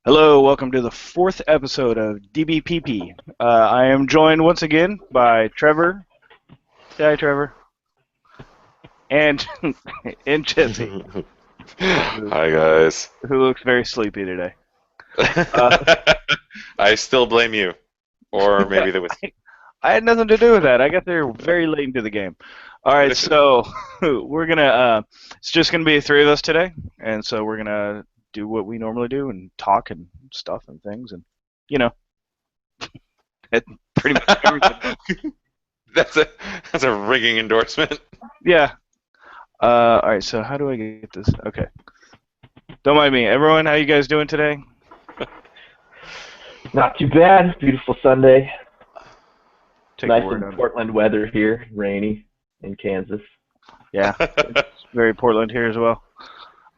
Hello, welcome to the fourth episode of Dbpp. I am joined once again by Trevor. Say hi, Trevor. And and Jesse, who, Hi guys. who looks very sleepy today. Uh, I still blame you, or maybe the whiskey. I had nothing to do with that. I got there very late into the game. All right, so we're gonna. It's just gonna be the three of us today, and so we're gonna do what we normally do and talk and stuff and things, and you know, it, pretty much everything. That's a that's a ringing endorsement. Yeah. All right. So how do I get this? Okay. Don't mind me. Everyone, how you guys doing today? Not too bad. Beautiful Sunday. Take Nice a word and on it. Portland weather here. Rainy in Kansas. Yeah. It's very Portland here as well.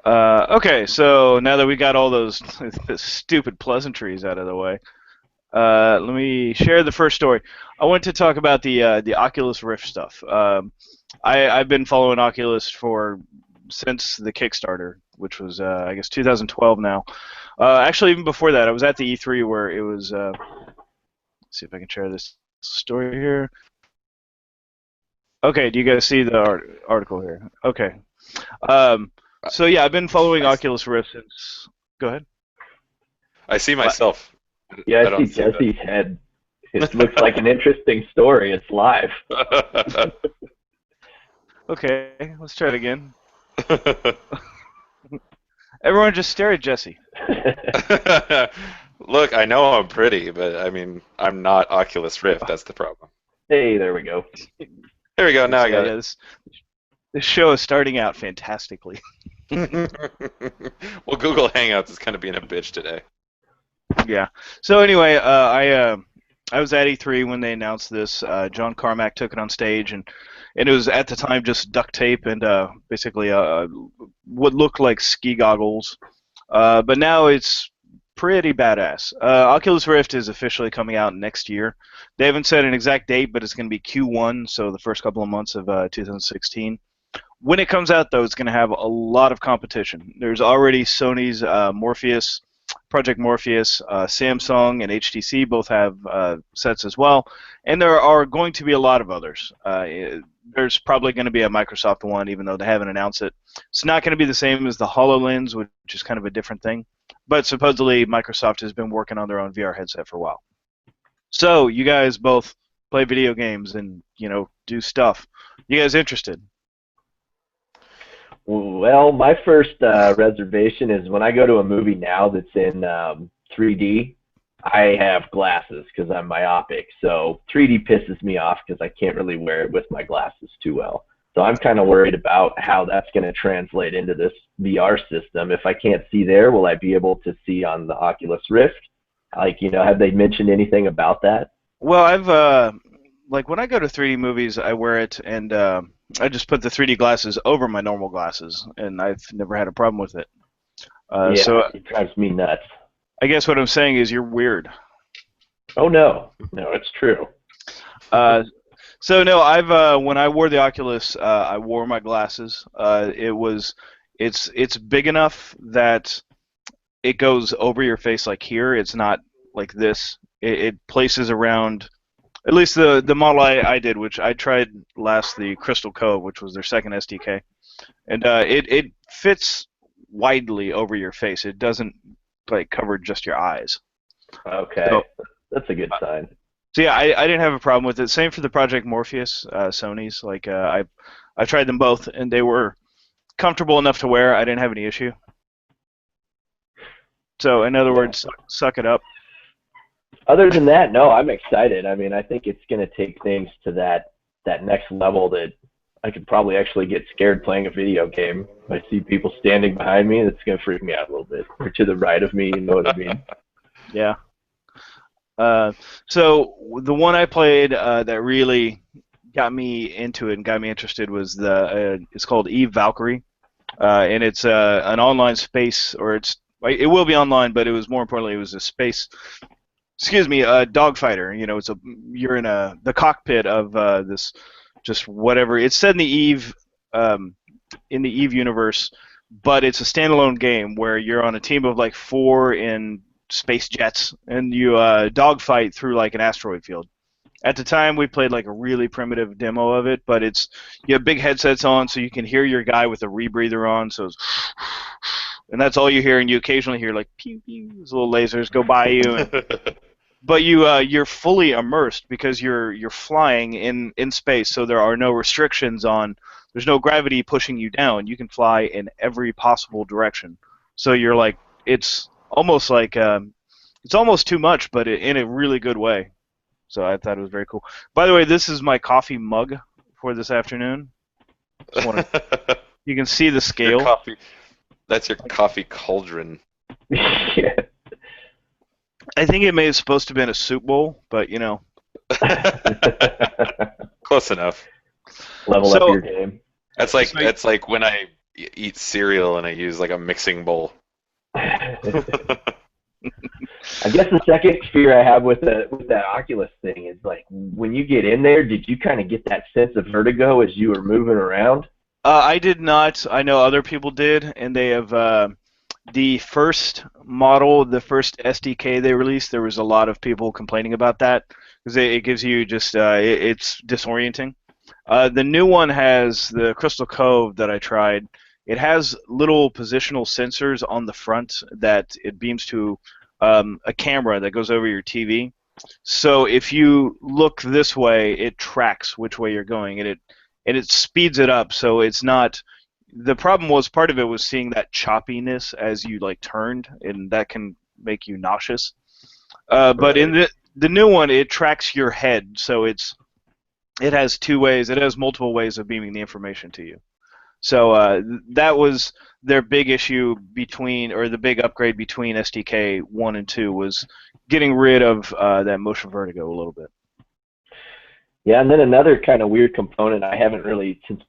Okay. So now that we got all those stupid pleasantries out of the way, let me share the first story. I want to talk about the Oculus Rift stuff. I've been following Oculus since the Kickstarter, which was I guess 2012 now. Actually, even before that, I was at the E3 where it was. Let's see if I can share this story here. Okay, do you guys see the article here? Okay. Um, so yeah, I've been following I, Oculus Rift since. Go ahead. I see What? myself. Yeah, I I see don't see Jesse's head. It looks like an interesting story. It's live. that. Okay, let's try it again. Everyone, just stare at Jesse. Look, I know I'm pretty, but I mean, I'm not Oculus Rift. That's the problem. Hey, there we go. There we go. Now I Yeah, got yeah. This show is starting out fantastically. it. Well, Google Hangouts is kind of being a bitch today. Yeah. So anyway, I was at E3 when they announced this. John Carmack took it on stage, and it was at the time just duct tape and basically what looked like ski goggles. But now it's pretty badass. Oculus Rift is officially coming out next year. They haven't set an exact date, but it's going to be Q1, so the first couple of months of 2016. When it comes out, though, it's going to have a lot of competition. There's already Sony's Morpheus, Project Morpheus, Samsung, and HTC both have sets as well, and there are going to be a lot of others. There's probably going to be a Microsoft one, even though they haven't announced it. It's not going to be the same as the HoloLens, which is kind of a different thing, but supposedly Microsoft has been working on their own VR headset for a while. So you guys both play video games and do stuff. You guys interested? Well, my first reservation is when I go to a movie now that's in 3D, I have glasses because I'm myopic. So 3D pisses me off because I can't really wear it with my glasses too well. So I'm kind of worried about how that's going to translate into this VR system. If I can't see there, will I be able to see on the Oculus Rift? Like, have they mentioned anything about that? Well, I've like when I go to 3D movies, I wear it and I just put the 3D glasses over my normal glasses, and I've never had a problem with it. Yeah, So it drives me nuts. I guess what I'm saying is you're weird. Oh no, no, it's true. Uh, so no, I've when I wore the Oculus, I wore my glasses. It's big enough that it goes over your face like here. It's not like this. It places around. At least the model I did, which I tried last, the Crystal Cove, which was their second SDK, and it fits widely over your face. It doesn't like cover just your eyes. Okay, So, that's a good sign. so yeah, I didn't have a problem with it. Same for the Project Morpheus, Sony's. Like I tried them both, and they were comfortable enough to wear. I didn't have any issue. So in other Yeah. words, suck it up. Other than that, no, I'm excited. I mean, I think it's going to take things to that next level that I could probably actually get scared playing a video game. If I see people standing behind me, that's going to freak me out a little bit. Or to the right of me, you know what I mean? Yeah. So the one I played that really got me into it and got me interested was it's called Eve Valkyrie, and it's an online space, or it will be online, but it was more importantly it was a space. Excuse me, a dogfighter. You're in the cockpit of this, just whatever. It's set in the Eve universe, but it's a standalone game where you're on a team of like four in space jets, and you dogfight through like an asteroid field. At the time, we played like a really primitive demo of it, but you have big headsets on, so you can hear your guy with a rebreather on, and that's all you hear, and you occasionally hear like pew pew, these little lasers go by you, but you're fully immersed because you're flying in space, so there are no restrictions on. There's no gravity pushing you down. You can fly in every possible direction. So you're like it's almost too much, but in a really good way. So I thought it was very cool. By the way, this is my coffee mug for this afternoon. You can see the Your scale. coffee. That's your coffee cauldron. Yeah. I think it may have supposed to have been a soup bowl, but Close enough. Level up your game. That's like when I eat cereal and I use like a mixing bowl. I guess the second fear I have with that Oculus thing is like when you get in there, did you kind of get that sense of vertigo as you were moving around? I did not. I know other people did, and they have the first model, the first SDK they released. There was a lot of people complaining about that because it gives you just it's disorienting. The new one has the Crystal Cove that I tried. It has little positional sensors on the front that it beams to a camera that goes over your TV. So if you look this way, it tracks which way you're going, and it speeds it up. So it's not. The problem was part of it was seeing that choppiness as you like turned, and that can make you nauseous. But in the new one, it tracks your head, so it has two ways. It has multiple ways of beaming the information to you. So that was their big issue the big upgrade between SDK 1 and 2 was getting rid of that motion vertigo a little bit. Yeah, and then another kind of weird component since I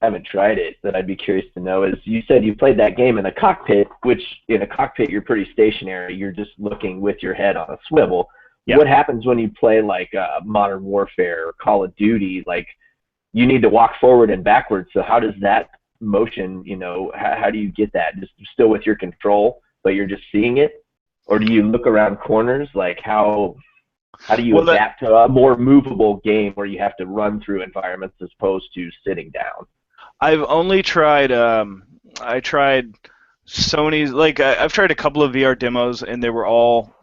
haven't tried it, that I'd be curious to know is you said you played that game in a cockpit, which in a cockpit you're pretty stationary. You're just looking with your head on a swivel. Yeah. What happens when you play like Modern Warfare or Call of Duty? Like you need to walk forward and backwards. So how does that motion, how do you get that? Just still with your control, but you're just seeing it? Or do you look around corners? Like how do you adapt to a more movable game where you have to run through environments as opposed to sitting down? I've only tried I tried Sony's, I've tried a couple of VR demos, and they were all,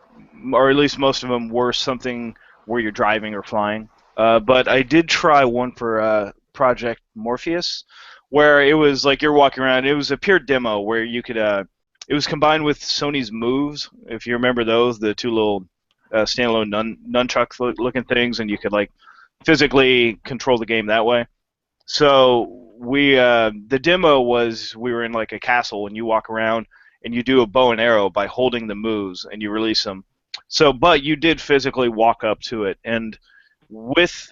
or at least most of them were something where you're driving or flying. But I did try one for Project Morpheus, where it was like you're walking around. It was a pure demo where you could. It was combined with Sony's Moves, if you remember those, the two little standalone nunchuck-looking things, and you could like physically control the game that way. So the demo was we were in like a castle, and you walk around and you do a bow and arrow by holding the moves, and you release them. So, but you did physically walk up to it, and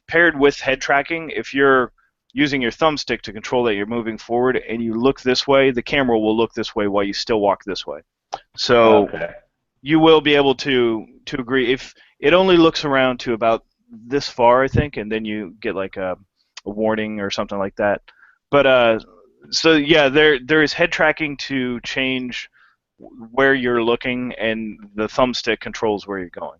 paired with head tracking, if you're using your thumbstick to control that you're moving forward and you look this way, the camera will look this way while you still walk this way. So you will be able to agree. If it only looks around to about this far, I think, and then you get like a warning or something like that. But so yeah, there is head tracking to change where you're looking, and the thumbstick controls where you're going.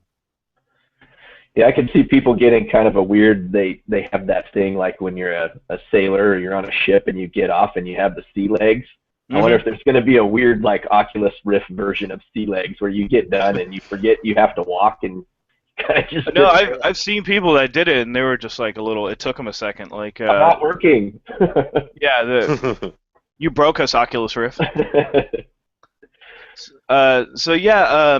Yeah, I can see people getting kind of a weird, they have that thing like when you're a sailor or you're on a ship and you get off and you have the sea legs. I wonder if there's going to be a weird like Oculus Rift version of sea legs where you get done and you forget you have to walk and kind of just... No, I've seen people that did it and they were just like it took them a second. Like, I'm not working. Yeah, you broke us, Oculus Rift. So yeah,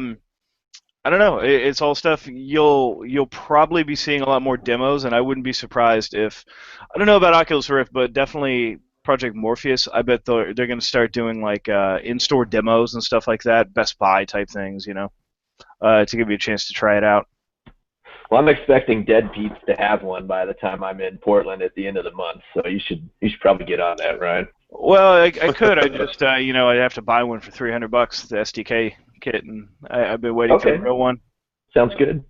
I don't know. It's all stuff you'll probably be seeing a lot more demos, and I wouldn't be surprised if, I don't know about Oculus Rift, but definitely Project Morpheus. I bet they're going to start doing like in-store demos and stuff like that, Best Buy type things, to give you a chance to try it out. Well, I'm expecting Dead Peeps to have one by the time I'm in Portland at the end of the month, so you should probably get on that, Ryan. Well, I could. I just I'd have to buy one for $300, the SDK kit, and I've been waiting for the real one. Sounds good.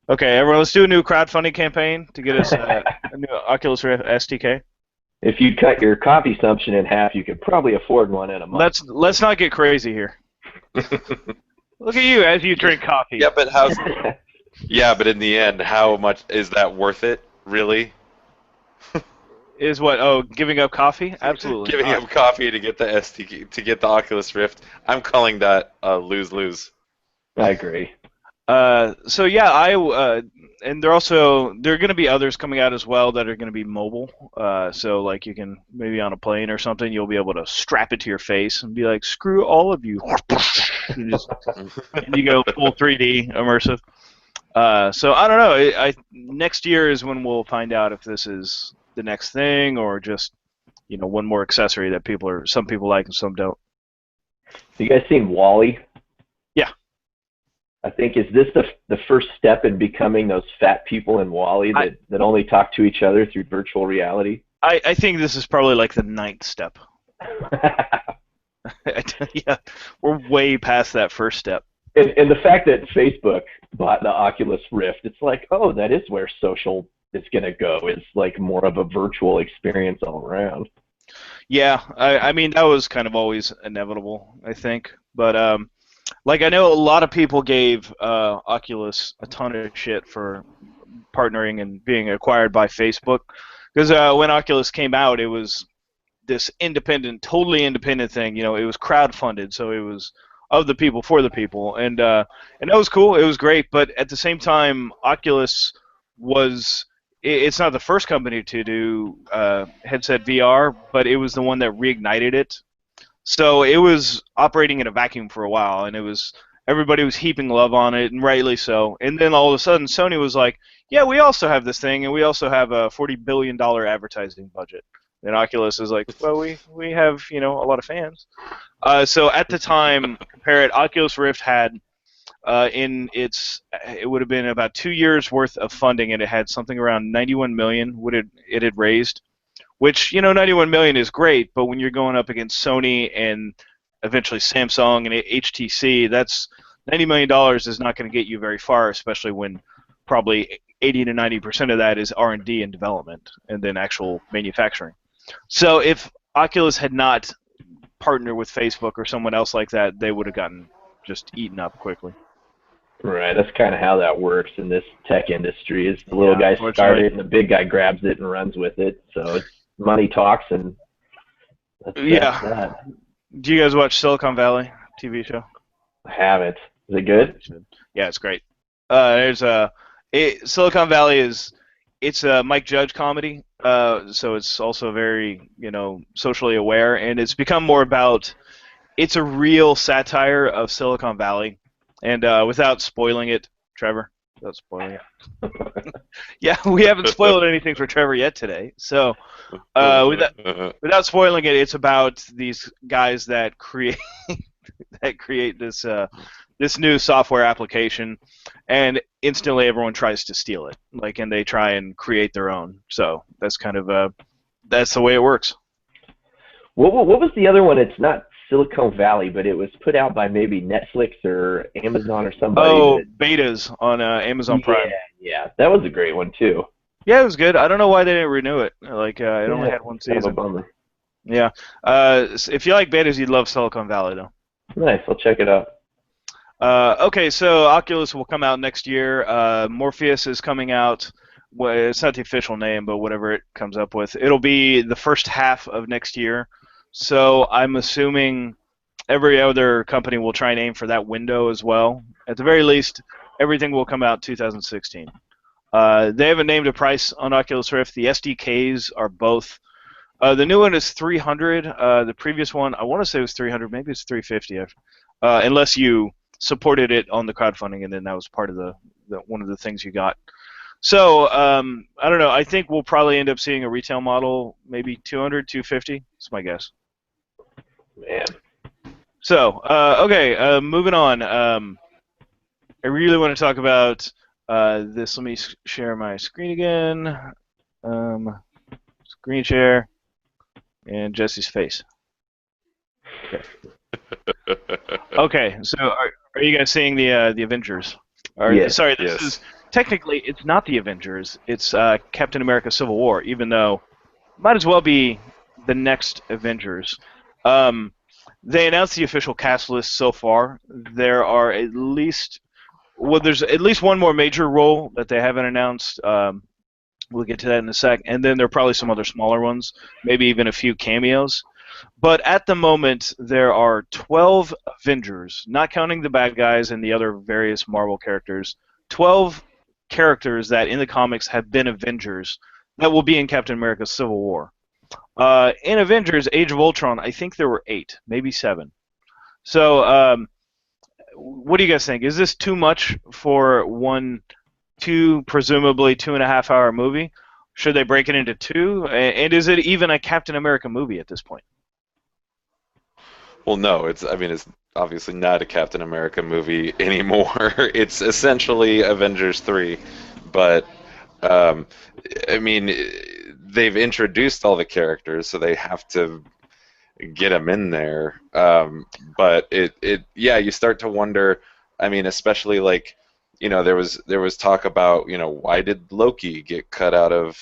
Okay, everyone, let's do a new crowdfunding campaign to get us a new Oculus Rift SDK. If you cut your coffee consumption in half, you could probably afford one in a month. Let's not get crazy here. Look at you as you drink coffee. Yeah, but but in the end, how much is that worth it? Really? Is what? Oh, giving up coffee? Absolutely Giving not. up coffee to get the to get the Oculus Rift. I'm calling that a lose-lose. I agree. So yeah, and there are going to be others coming out as well that are going to be mobile. So like you can maybe on a plane or something, you'll be able to strap it to your face and be like, "Screw all of you," and you go full 3D immersive. So I don't know. Next year is when we'll find out if this is the next thing or just one more accessory that some people like and some don't. You guys seen Wally? Yeah. I think is this the first step in becoming those fat people in Wally that only talk to each other through virtual reality? I think this is probably like the 9th step. Yeah, we're way past that first step. And the fact that Facebook bought the Oculus Rift, it's like, oh, that is where social is going to go. It's like more of a virtual experience all around. Yeah, I mean that was kind of always inevitable, I think. But like I know a lot of people gave Oculus a ton of shit for partnering and being acquired by Facebook, because when Oculus came out, it was this totally independent thing. It was crowdfunded, so it was of the people for the people, and that was cool. It was great, but at the same time, Oculus was. It's not the first company to do headset VR, but it was the one that reignited it. So it was operating in a vacuum for a while, and everybody was heaping love on it, and rightly so. And then all of a sudden, Sony was like, "Yeah, we also have this thing, and we also have a $40 billion advertising budget." And Oculus is like, "Well, we have a lot of fans." So at the time, compare it. Oculus Rift had it would have been about 2 years worth of funding, and it had something around 91 million. It had raised, which 91 million is great, but when you're going up against Sony and eventually Samsung and HTC, that's $90 million is not going to get you very far, especially when probably 80 to 90% of that is R&D and development, and then actual manufacturing. So if Oculus had not partnered with Facebook or someone else like that, they would have gotten just eaten up quickly. Right, that's kind of how that works in this tech industry. Is the little guy started and the big guy grabs it and runs with it. So it's money talks, and that's that. Do you guys watch Silicon Valley TV show? I haven't. Is it good? Yeah, it's great. Silicon Valley it's a Mike Judge comedy, so it's also very socially aware, and it's become more about. It's a real satire of Silicon Valley. And without spoiling it, Trevor, without spoiling it. Yeah, we haven't spoiled anything for Trevor yet today. So without spoiling it, it's about these guys that create this new software application, and instantly everyone tries to steal it. And they try and create their own. So that's kind of that's the way it works. What was the other one? It's not Silicon Valley, but it was put out by maybe Netflix or Amazon or somebody. Oh, betas on Amazon Prime. Yeah, that was a great one too. Yeah, it was good. I don't know why they didn't renew it. It only had one season. Kind of a bummer. Yeah. If you like betas, you'd love Silicon Valley, though. Nice. I'll check it out. Okay, so Oculus will come out next year. Morpheus is coming out. Well, it's not the official name, but whatever it comes up with. It'll be the first half of next year. So I'm assuming every other company will try and aim for that window as well. At the very least, everything will come out 2016. They haven't named a price on Oculus Rift. The SDKs are both. The new one is 300. The previous one, I want to say was 300. Maybe it's 350. Unless you supported it on the crowdfunding, and then that was part of the one of the things you got. So I don't know. I think we'll probably end up seeing a retail model, maybe 200, 250. That's my guess. Man. So okay, moving on. I really want to talk about this. Let me share my screen again. Screen share and Jesse's face. Okay, so are you guys seeing the Avengers? Yes. Sorry, this is technically it's not the Avengers. It's Captain America: Civil War, even though it might as well be the next Avengers. they announced the official cast list so far. There are at least there's at least one more major role that they haven't announced. We'll get to that in a sec, and then there are probably some other smaller ones, maybe even a few cameos. But at the moment, there are 12 Avengers, not counting the bad guys and the other various Marvel characters. 12 characters that in the comics have been Avengers that will be in Captain America: Civil War. In Avengers: Age of Ultron, I think there were 8, maybe 7. So, what do you guys think? Is this too much for presumably 2.5 hour movie? Should they break it into 2? And is it even a Captain America movie at this point? Well, no, it's obviously not a Captain America movie anymore. It's essentially Avengers 3, but um, I mean, they've introduced all the characters, so they have to get them in there. But yeah, you start to wonder. I mean, especially like, there was talk about, why did Loki get cut out of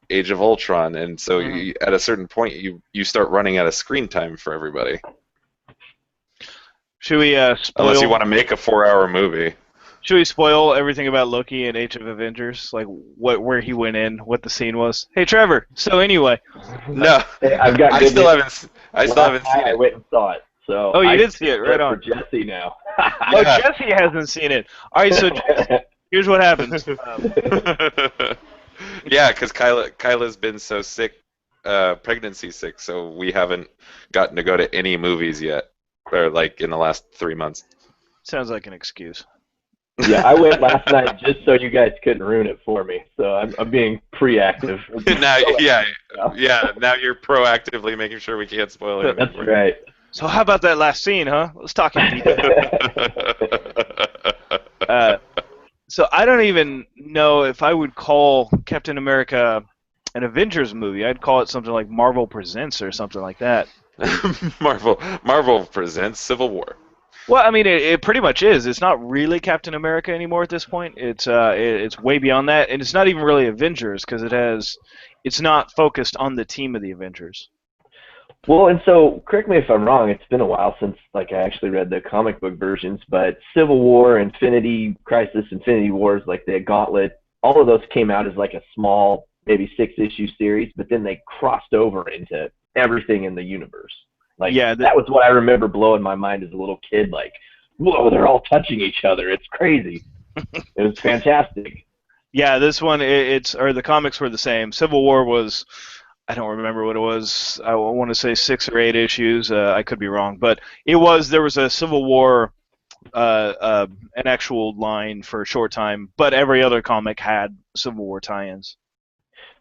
Age of Ultron, and so at a certain point you start running out of screen time for everybody. Should we Unless you spoil? want to make a 4-hour movie. Should we spoil everything about Loki and Age of Avengers, like where he went in, what the scene was? Hey, Trevor. So anyway, No, Hey, I've got I good still news. haven't. I still haven't Last night seen I it. went and saw it. So oh, you I did see it, right for on. Jesse now. Oh, Yeah. Jesse hasn't seen it. All right, so here's what happens. Yeah, because Kyla's been so sick, pregnancy sick, so we haven't gotten to go to any movies yet, or like in the last 3 months. Sounds like an excuse. Yeah, I went last night just so you guys couldn't ruin it for me. So I'm being pre-active. Now, yeah. Now you're proactively making sure we can't spoil anything. That's for you. right. So how about that last scene, huh? Let's talk in detail. So I don't even know if I would call Captain America an Avengers movie. I'd call it something like Marvel Presents or something like that. Marvel presents Civil War. Well, I mean, it pretty much is. It's not really Captain America anymore at this point. It's way beyond that, and it's not even really Avengers because it's not focused on the team of the Avengers. Well, and so correct me if I'm wrong. It's been a while since I actually read the comic book versions, but Civil War, Infinity Crisis, Infinity Wars, like the Gauntlet, all of those came out as like a small, maybe 6-issue series, but then they crossed over into everything in the universe. Like Yeah, that was what I remember blowing my mind as a little kid. Like, whoa, they're all touching each other. It's crazy. It was fantastic. Yeah, this one the comics were the same. Civil War was, I don't remember what it was. I want to say 6 or 8 issues. I could be wrong, but there was a Civil War, an actual line for a short time, but every other comic had Civil War tie-ins.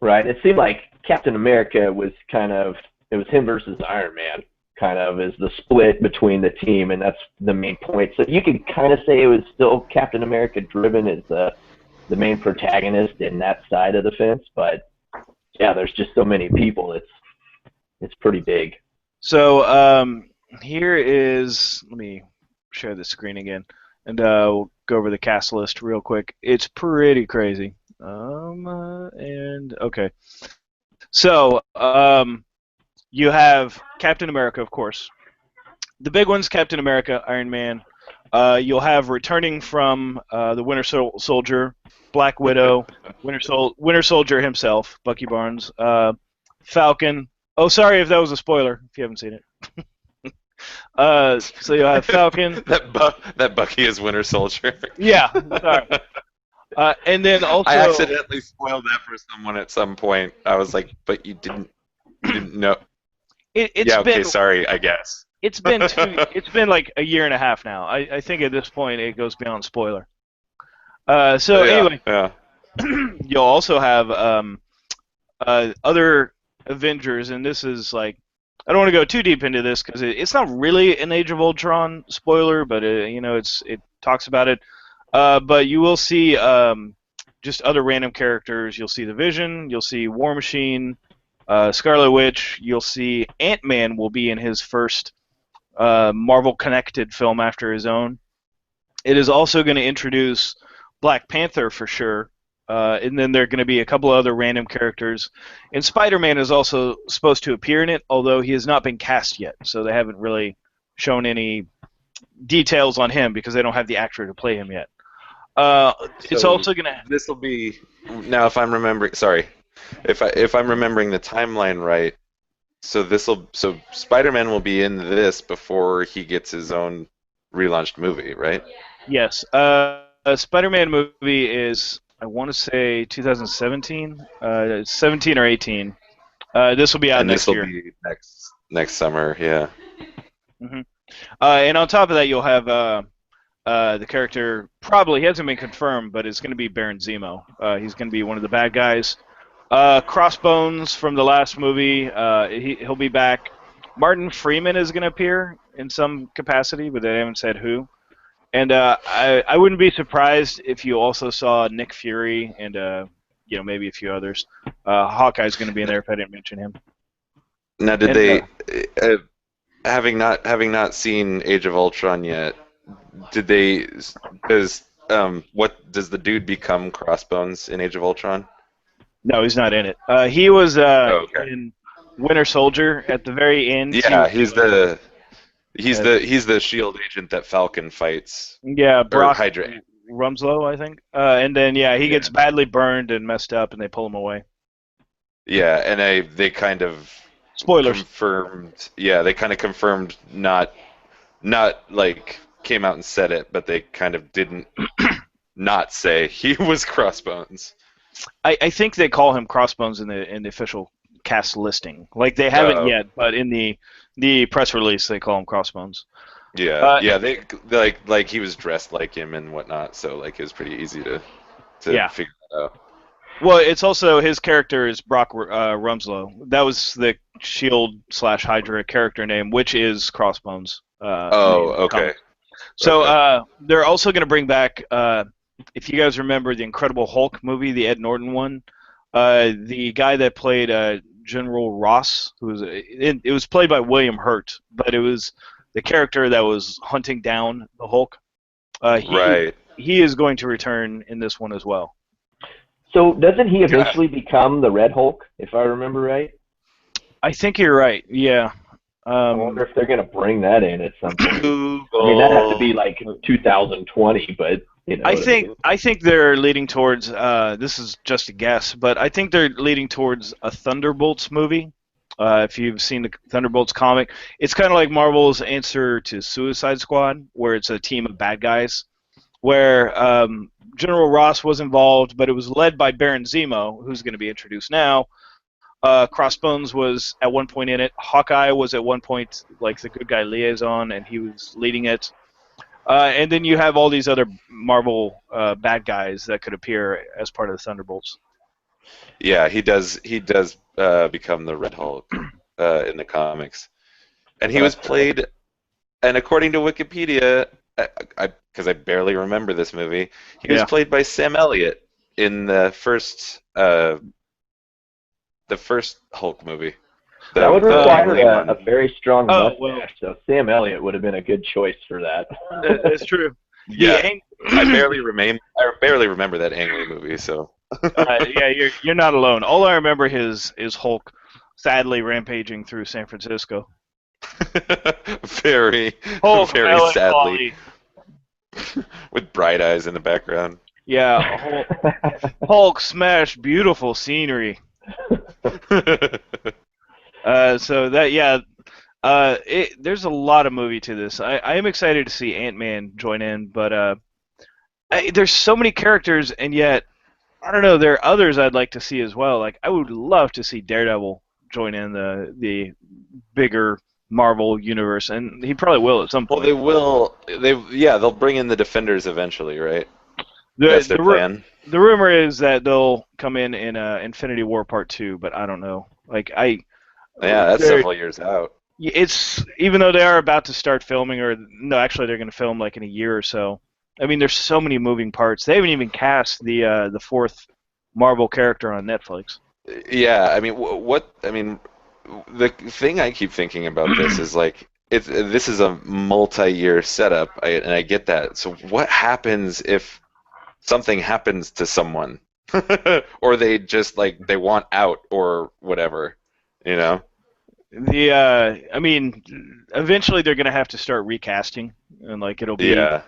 Right. It seemed like Captain America was it was him versus Iron Man, kind of is the split between the team, and that's the main point. So you could kind of say it was still Captain America driven as the main protagonist in that side of the fence, but yeah, there's just so many people. It's pretty big. So here is, let me share the screen again, and we'll go over the cast list real quick. It's pretty crazy. And okay, so you have Captain America, of course. The big ones: Captain America, Iron Man. You'll have returning from the Winter Soldier, Black Widow, Winter Soldier himself, Bucky Barnes, Falcon. Oh, sorry if that was a spoiler. If you haven't seen it. So you'll have Falcon. That Bucky is Winter Soldier. Yeah, sorry. And then also, I accidentally spoiled that for someone at some point. I was like, but you didn't know. it's Yeah, okay, been sorry, I guess. it's been like a year and a half now. I think at this point it goes beyond spoiler. So Yeah, anyway, yeah. you'll also have other Avengers, and this is like, I don't want to go too deep into this because it's not really an Age of Ultron spoiler, but it talks about it. But you will see just other random characters. You'll see the Vision. You'll see War Machine, Scarlet Witch. You'll see Ant-Man will be in his first Marvel-connected film after his own. It is also going to introduce Black Panther for sure, And then there are going to be a couple of other random characters. And Spider-Man is also supposed to appear in it, although he has not been cast yet, so they haven't really shown any details on him because they don't have the actor to play him yet. It's So also going to. this will be now, if I'm remembering. Sorry, if I'm remembering the timeline right. So Spider-Man will be in this before he gets his own relaunched movie, right? Yes. A Spider-Man movie is, I want to say 2017, 17 or 18. This will be out And this next will year. be next summer, yeah. hmm and on top of that, you'll have the character. Probably he hasn't been confirmed, but it's going to be Baron Zemo. He's going to be one of the bad guys. Crossbones from the last movie. He'll be back. Martin Freeman is going to appear in some capacity, but they haven't said who. And I wouldn't be surprised if you also saw Nick Fury and maybe a few others. Hawkeye's going to be in there if I didn't mention him. Now, did And they, having not seen Age of Ultron yet, did they, what does the dude become Crossbones in Age of Ultron? no, he's not in it. He was Oh, okay. in Winter Soldier at the very end. He Yeah, was he's doing, the he's uh, the he's the Shield agent that Falcon fights, yeah, or Brock Hydra. Rumslow, I think. And then he Yeah. gets badly burned and messed up, and they pull him away. Yeah, and they kind of Spoilers. confirmed. Yeah, they kind of confirmed, not like came out and said it, but they kind of didn't not say he was Crossbones. I think they call him Crossbones in the official cast listing. Like they haven't Oh, yet, but in the press release they call him Crossbones. yeah, Uh, yeah. They like he was dressed like him and whatnot, so like it was pretty easy to yeah. figure that out. Well, it's also his character is Brock Rumslow. That was the Shield slash Hydra character name, which is Crossbones. Oh, In the okay, comics. So okay. they're also going to bring back, if you guys remember the Incredible Hulk movie, the Ed Norton one, the guy that played General Ross, it was played by William Hurt, but it was the character that was hunting down the Hulk. He Right. he is going to return in this one as well. So doesn't he God. eventually become the Red Hulk, if I remember right? I think you're right. Yeah. I wonder if they're going to bring that in at some point. Google. I mean, that has to be like 2020, but you know. I what I think mean. I think they're leading towards. This is just a guess, but I think they're leading towards a Thunderbolts movie. If you've seen the Thunderbolts comic, it's kind of like Marvel's answer to Suicide Squad, where it's a team of bad guys. Where General Ross was involved, but it was led by Baron Zemo, who's going to be introduced now. Crossbones was at one point in it. Hawkeye was at one point like the good guy liaison, and he was leading it. And then you have all these other Marvel bad guys that could appear as part of the Thunderbolts. Yeah, he does. He does become the Red Hulk in the comics, and he Oh, was that's cool. played. And according to Wikipedia, because I barely remember this movie, he was Yeah. played by Sam Elliott in the first Hulk movie, That would the Ang require Lee a one. very strong Oh well, mustache, so Sam Elliott would have been a good choice for that. that's true. The Yeah, I barely remember that Ang Lee movie. So yeah, you're not alone. All I remember is Hulk sadly rampaging through San Francisco. very, Hulk very sadly, melancholy. with bright eyes in the background. Yeah, Hulk smash beautiful scenery. So that yeah, there's a lot of movie to this. I am excited to see Ant-Man join in, but there's so many characters, and yet I don't know. There are others I'd like to see as well. Like I would love to see Daredevil join in the bigger Marvel universe, and he probably will at some Well, point. they will. They'll bring in the Defenders eventually, right? The That's their the ru- plan. the rumor is that they'll come in Infinity War Part 2, but I don't know. Like Yeah, that's they're several years out. it's even though they are about to start filming, or no, actually they're going to film like in a year or so. I mean, there's so many moving parts. They haven't even cast the fourth Marvel character on Netflix. Yeah, I mean, the thing I keep thinking about this is like this is a multi-year setup, and I get that. So what happens if something happens to someone? or they just like they want out or whatever, you know? I mean, eventually they're gonna have to start recasting, and like it'll be. Yeah.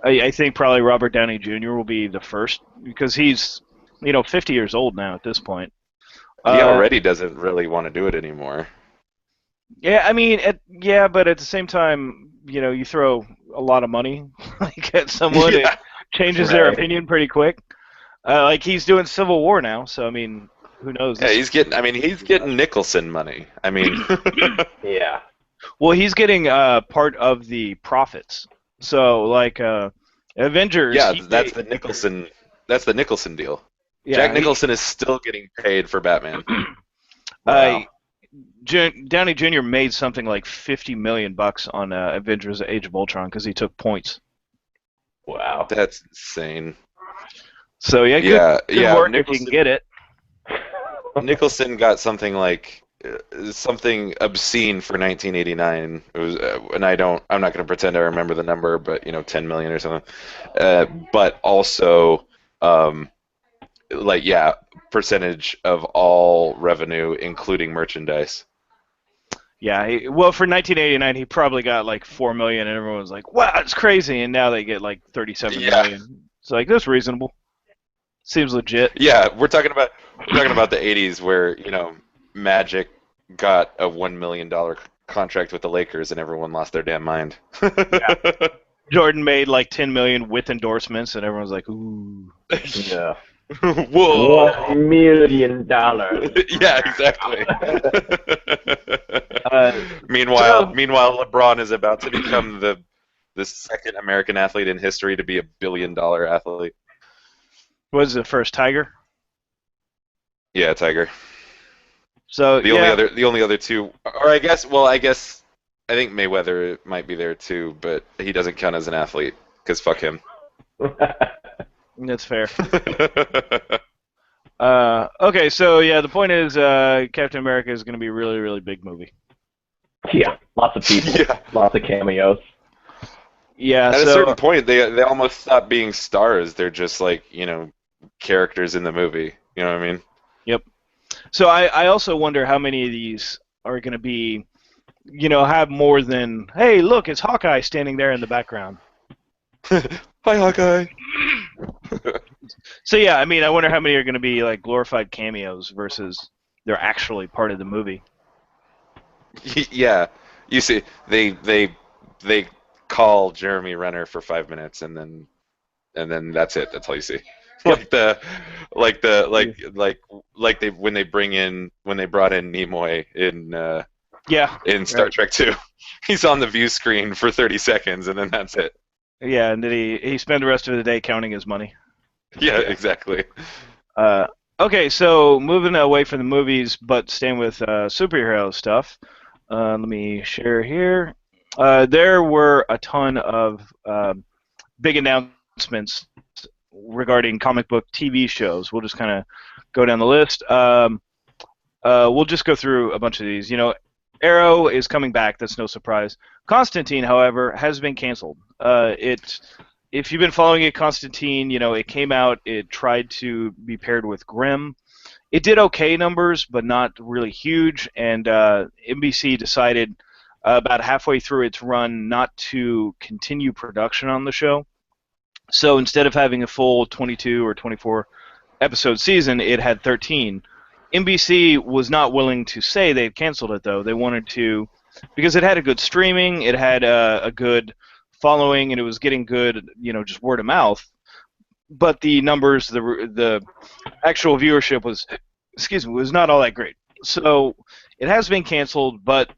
I think probably Robert Downey Jr. will be the first because he's, 50 years old now at this point. He Uh, already doesn't really want to do it anymore. yeah, I mean, yeah, but at the same time, you throw a lot of money like at someone, it Yeah. changes their Right. opinion pretty quick. Like he's doing Civil War now, so I mean, who knows? Yeah, This, he's getting Nicholson money. I mean, Yeah. well, he's getting part of the profits. So like Avengers, yeah, he made, that's the Nicholson deal. Jack yeah, Nicholson is still getting paid for Batman. uh, Wow. Downey Jr. made something like 50 million bucks on Avengers: Age of Ultron because he took points. Wow. That's insane. So yeah, Yeah, good yeah, work if you can get it. Nicholson got something like something obscene for 1989. It was, and I'm not going to pretend I remember the number, but 10 million or something. But also, um, like, yeah, percentage of all revenue, including merchandise. Yeah, well, for 1989, he probably got like 4 million, and everyone was like, "Wow, it's crazy!" And now they get like 37 Yeah, million. It's like that's reasonable. Seems legit. yeah, we're talking about the 80s where Magic got a $1 million contract with the Lakers, and everyone lost their damn mind. Yeah, Jordan made like 10 million with endorsements, and everyone's like, "Ooh." Yeah. Whoa. $1 million. Yeah, exactly. Uh, meanwhile, so meanwhile, LeBron is about to become the second American athlete in history to be a billion-dollar athlete. was the first Tiger. Yeah, Tiger. So yeah, The only other two, or I think Mayweather might be there too, but he doesn't count as an athlete because fuck him. that's fair. Okay, so yeah, the point is, Captain America is going to be a really, really big movie. Yeah. Lots of people. Yeah. Lots of cameos. Yeah, At a so certain point, they almost stop being stars. They're just like characters in the movie. You know what I mean? yep. So I also wonder how many of these are going to be, have more than, hey, look, it's Hawkeye standing there in the background. Hi, Hawkeye. So yeah, I mean, I wonder how many are going to be like glorified cameos versus they're actually part of the movie. Yeah, you see, they call Jeremy Renner for 5 minutes, and then that's it. That's all you see. Yep. Like they when they brought in Nimoy Yeah. in Star Right. Trek 2. He's on the view screen for 30 seconds, and then that's it. Yeah, and did he spend the rest of the day counting his money? Yeah, Yeah. exactly. Uh, okay, so moving away from the movies, but staying with superhero stuff. Let me share here. There were a ton of big announcements regarding comic book TV shows. We'll just kind of go down the list. We'll just go through a bunch of these. Arrow is coming back. That's no surprise. Constantine, however, has been canceled. If you've been following it, Constantine, it came out. It tried to be paired with Grimm. It did okay numbers, but not really huge. And NBC decided about halfway through its run not to continue production on the show. So instead of having a full 22 or 24 episode season, it had 13. NBC was not willing to say they'd canceled it, though. They wanted to, because it had a good streaming, it had a good following, and it was getting good, just word of mouth. But the numbers, the actual viewership was not all that great. So it has been canceled, but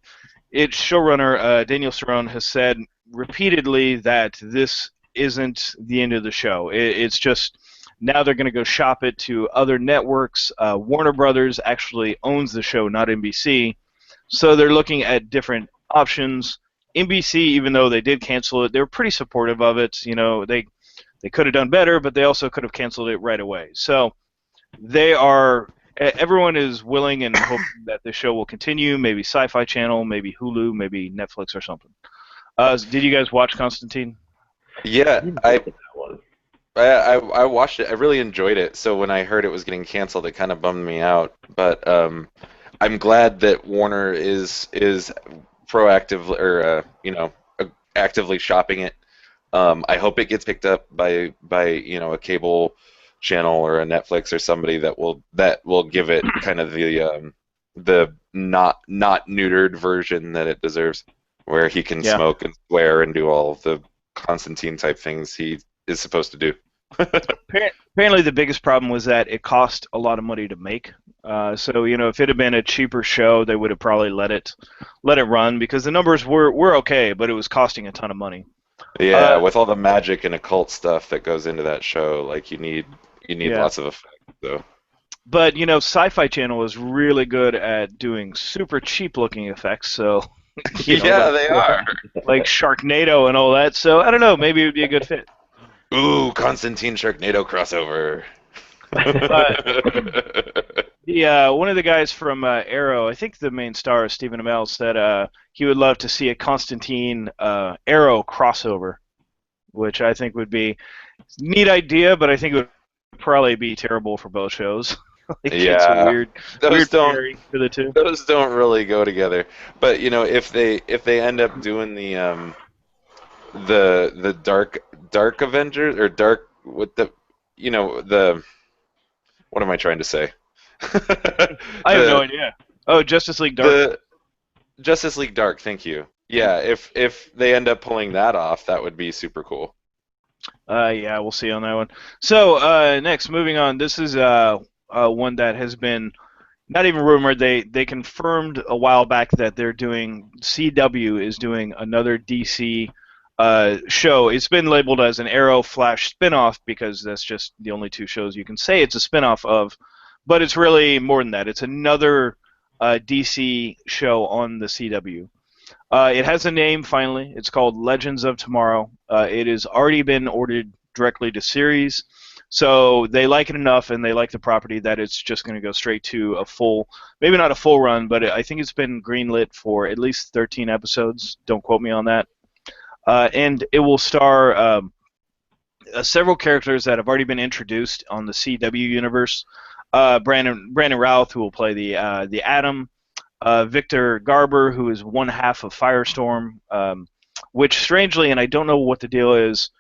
its showrunner Daniel Cerrone has said repeatedly that this isn't the end of the show. It's just now they're going to go shop it to other networks. Warner Brothers actually owns the show, not NBC, so they're looking at different options. NBC, even though they did cancel it, they were pretty supportive of it. They could have done better, but they also could have canceled it right away. So everyone is willing and hoping that the show will continue. Maybe Sci-Fi Channel, maybe Hulu, maybe Netflix or something. Did you guys watch Constantine? Yeah, I didn't I think that one. I watched it. I really enjoyed it. So when I heard it was getting canceled, it kind of bummed me out. But I'm glad that Warner is proactive or actively shopping it. I hope it gets picked up by a cable channel or a Netflix or somebody that will give it kind of the not neutered version that it deserves, where he can Yeah. smoke and swear and do all the Constantine type things he is supposed to do. Apparently, the biggest problem was that it cost a lot of money to make. So if it had been a cheaper show, they would have probably let it run because the numbers were okay, but it was costing a ton of money. Yeah, Uh, with all the magic and occult stuff that goes into that show, like you need yeah, lots of effects. So but Sci-Fi Channel is really good at doing super cheap looking effects. So yeah, like they are. Sharknado and all that. So I don't know, maybe it would be a good fit. Ooh, Constantine Sharknado crossover. But the one of the guys from Arrow, I think the main star, Stephen Amell, said he would love to see a Constantine Arrow crossover, which I think would be a neat idea, but I think it would probably be terrible for both shows. Like it's a Yeah, those weird don't pairing for the two. those don't really go together. But if they end up doing the dark Avengers or dark with the what am I trying to say? I have no the idea. Oh, Justice League Dark. the Justice League Dark, thank you. Yeah, if they end up pulling that off, that would be super cool. Yeah, we'll see on that one. So next, moving on. This is one that has been not even rumored. They confirmed a while back that they're doing CW is doing another DC show. It's been labeled as an Arrow Flash spinoff because that's just the only two shows you can say it's a spinoff of. But it's really more than that. It's another DC show on the CW. It has a name finally. It's called Legends of Tomorrow. It has already been ordered directly to series, so they like it enough and they like the property that it's just going to go straight to a full, maybe not a full run, but I think it's been greenlit for at least 13 episodes. Don't quote me on that. And it will star several characters that have already been introduced on the CW universe. Brandon Routh, who will play the Atom. Victor Garber, who is one half of Firestorm, which strangely, and I don't know what the deal is,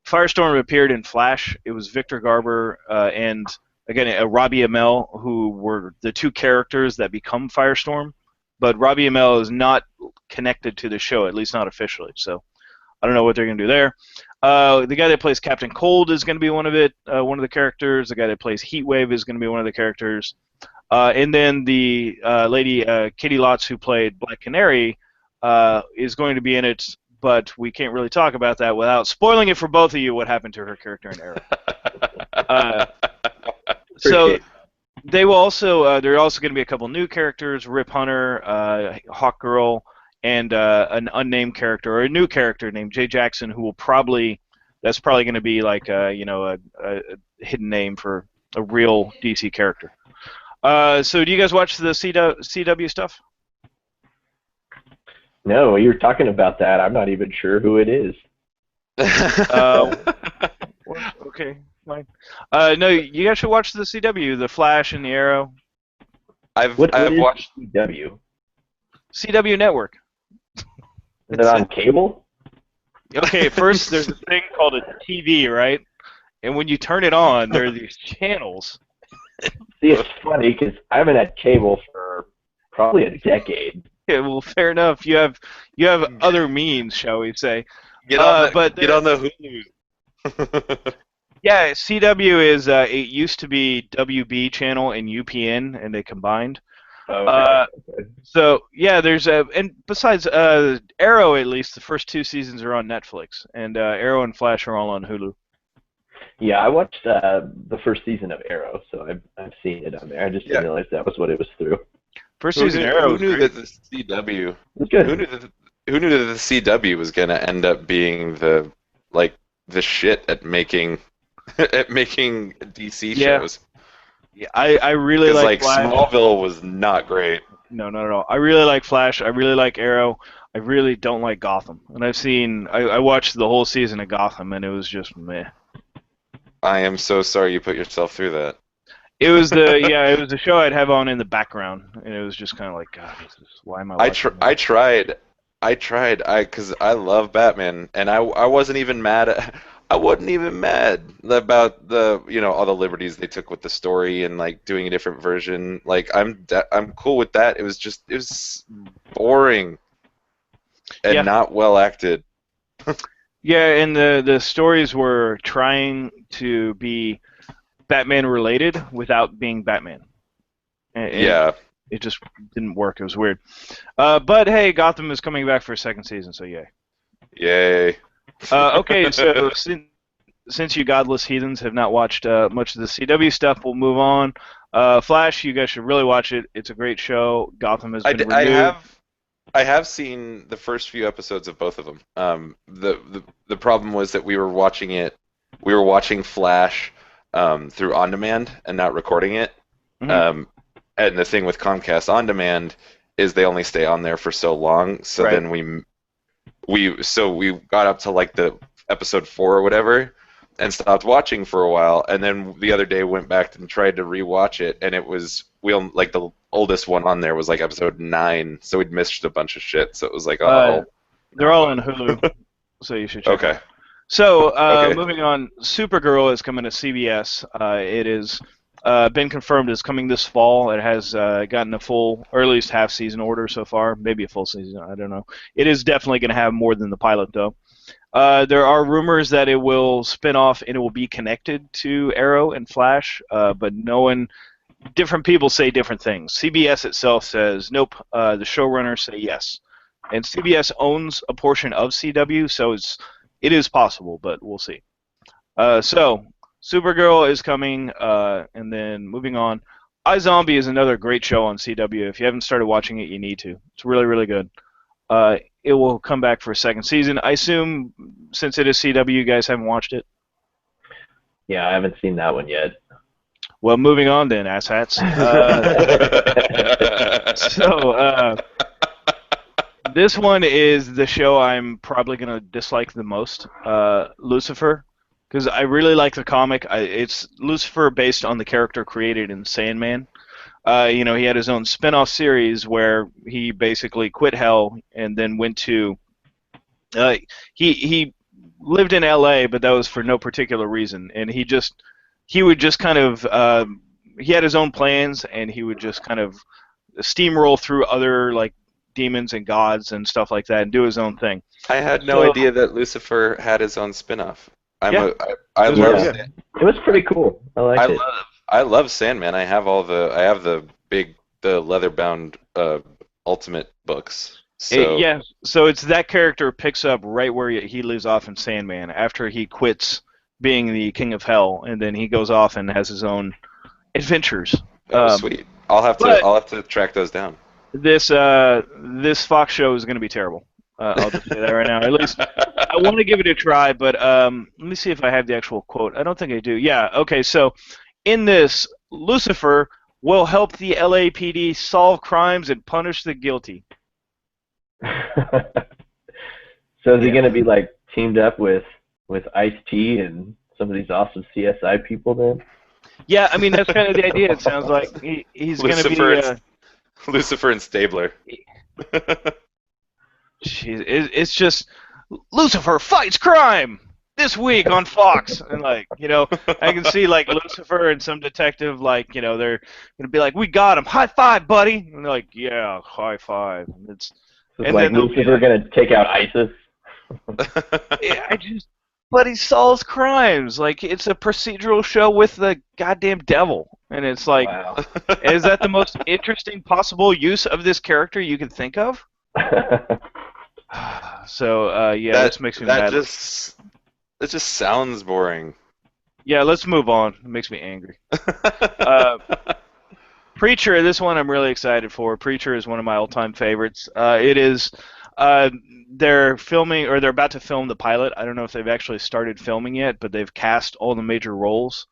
Firestorm appeared in Flash. It was Victor Garber and, again, Robbie Amell, who were the two characters that become Firestorm. But Robbie Amell is not connected to the show, at least not officially. So I don't know what they're going to do there. The guy that plays Captain Cold is going to be one of the characters. The guy that plays Heatwave is going to be one of the characters. And then the lady Katie Lotz, who played Black Canary, is going to be in it, but we can't really talk about that without spoiling it for both of you what happened to her character in Arrow. So they will also there are also going to be a couple new characters: Rip Hunter, Hawkgirl, and an unnamed character or a new character named Jay Jackson, who will probably that's probably going to be like a hidden name for a real DC character. So do you guys watch the CW stuff? No, you're talking about that. I'm not even sure who it is. Okay, fine. No, you guys should watch the CW, the Flash and the Arrow. I've What I've is watched. CW? CW Network. Is it on cable? Okay, first there's a thing called a TV, right? And when you turn it on, there are these channels. See, it's funny because I haven't had cable for probably a decade. Yeah, well, fair enough. You have other means, shall we say? Get on the Hulu. Yeah, CW is it used to be WB channel and UPN, and they combined. Okay. So yeah, there's and besides Arrow, at least the first two seasons are on Netflix, and Arrow and Flash are all on Hulu. Yeah, I watched the first season of Arrow, so I've seen it on there. I just didn't realize that was what it was through. First Who season knew, of Arrow who was knew great. that the CW? It was good. Who knew that the CW was gonna end up being the shit at making DC Yeah. shows? Yeah, I really Because like Flash. Smallville was not great. No, not at all. I really like Flash. I really like Arrow. I really don't like Gotham. And I watched the whole season of Gotham, and it was just meh. I am so sorry you put yourself through that. It was it was the show I'd have on in the background, and it was just kind of like, God, why am I watching this? I tried. Because I love Batman, and I wasn't even mad I wasn't even mad about all the liberties they took with the story and like doing a different version. Like I'm cool with that. It was boring and Yeah, not well acted. yeah, and the stories were trying to be Batman related without being Batman, and Yeah. it just didn't work. It was weird. But hey, Gotham is coming back for a second season, so yay. Yay. Okay, so since you godless heathens have not watched much of the CW stuff, we'll move on. Flash, you guys should really watch it. It's a great show. Gotham has been I renewed. have seen the first few episodes of both of them. The problem was that we were watching Flash through on demand and not recording it. Mhm. And the thing with Comcast on demand is they only stay on there for so long. So Right. then we got up to like the episode 4 or whatever and stopped watching for a while, and then the other day went back and tried to rewatch it, and like the oldest one on there was like episode 9, so we'd missed a bunch of shit. So it was like, They're all in Hulu, so you should check. okay. So, Okay. moving on, Supergirl is coming to CBS. It is been confirmed as coming this fall. It has gotten a full, or at least half-season order so far, maybe a full season, I don't know. It is definitely going to have more than the pilot, though. There are rumors that it will spin off and it will be connected to Arrow and Flash, but different people say different things. CBS itself says, nope, the showrunners say yes. And CBS owns a portion of CW, so it is possible, but we'll see. So, Supergirl is coming, and then moving on. iZombie is another great show on CW. If you haven't started watching it, you need to. It's really, really good. It will come back for a second season. I assume, since it is CW, you guys haven't watched it? Yeah, I haven't seen that one yet. Well, moving on then, asshats. This one is the show I'm probably going to dislike the most, Lucifer, because I really like the comic. It's Lucifer based on the character created in Sandman. He had his own spin-off series where he basically quit hell and then went to he lived in LA, but that was for no particular reason, and he would just kind of he had his own plans, and he would just kind of steamroll through other like demons and gods and stuff like that and do his own thing. I had no idea that Lucifer had his own spin-off. I love It was pretty cool. I liked it. I love Sandman. I have the leather-bound Ultimate books. So So it's that character picks up right where he leaves off in Sandman after he quits being the king of hell, and then he goes off and has his own adventures. sweet. I'll have to track those down. This Fox show is going to be terrible. I'll just say that right now. At least I want to give it a try, but let me see if I have the actual quote. I don't think I do. Yeah, okay, so in this, Lucifer will help the LAPD solve crimes and punish the guilty. So is he going to be like teamed up with Ice-T and some of these awesome CSI people then? Yeah, I mean, that's kind of the idea. It sounds like he's going to be... Lucifer and Stabler. It's just Lucifer fights crime this week on Fox, and I can see like Lucifer and some detective they're gonna be like, we got him, high five, buddy, and they're like, yeah, high five. It's like Lucifer gonna take out ISIS. But he solves crimes. Like, it's a procedural show with the goddamn devil. And it's like, wow. Is that the most interesting possible use of this character you can think of? So, this makes me mad. That just sounds boring. Yeah, let's move on. It makes me angry. Preacher, this one I'm really excited for. Preacher is one of my all-time favorites. It is... they're filming, or they're about to film the pilot. I don't know if they've actually started filming yet, but they've cast all the major roles.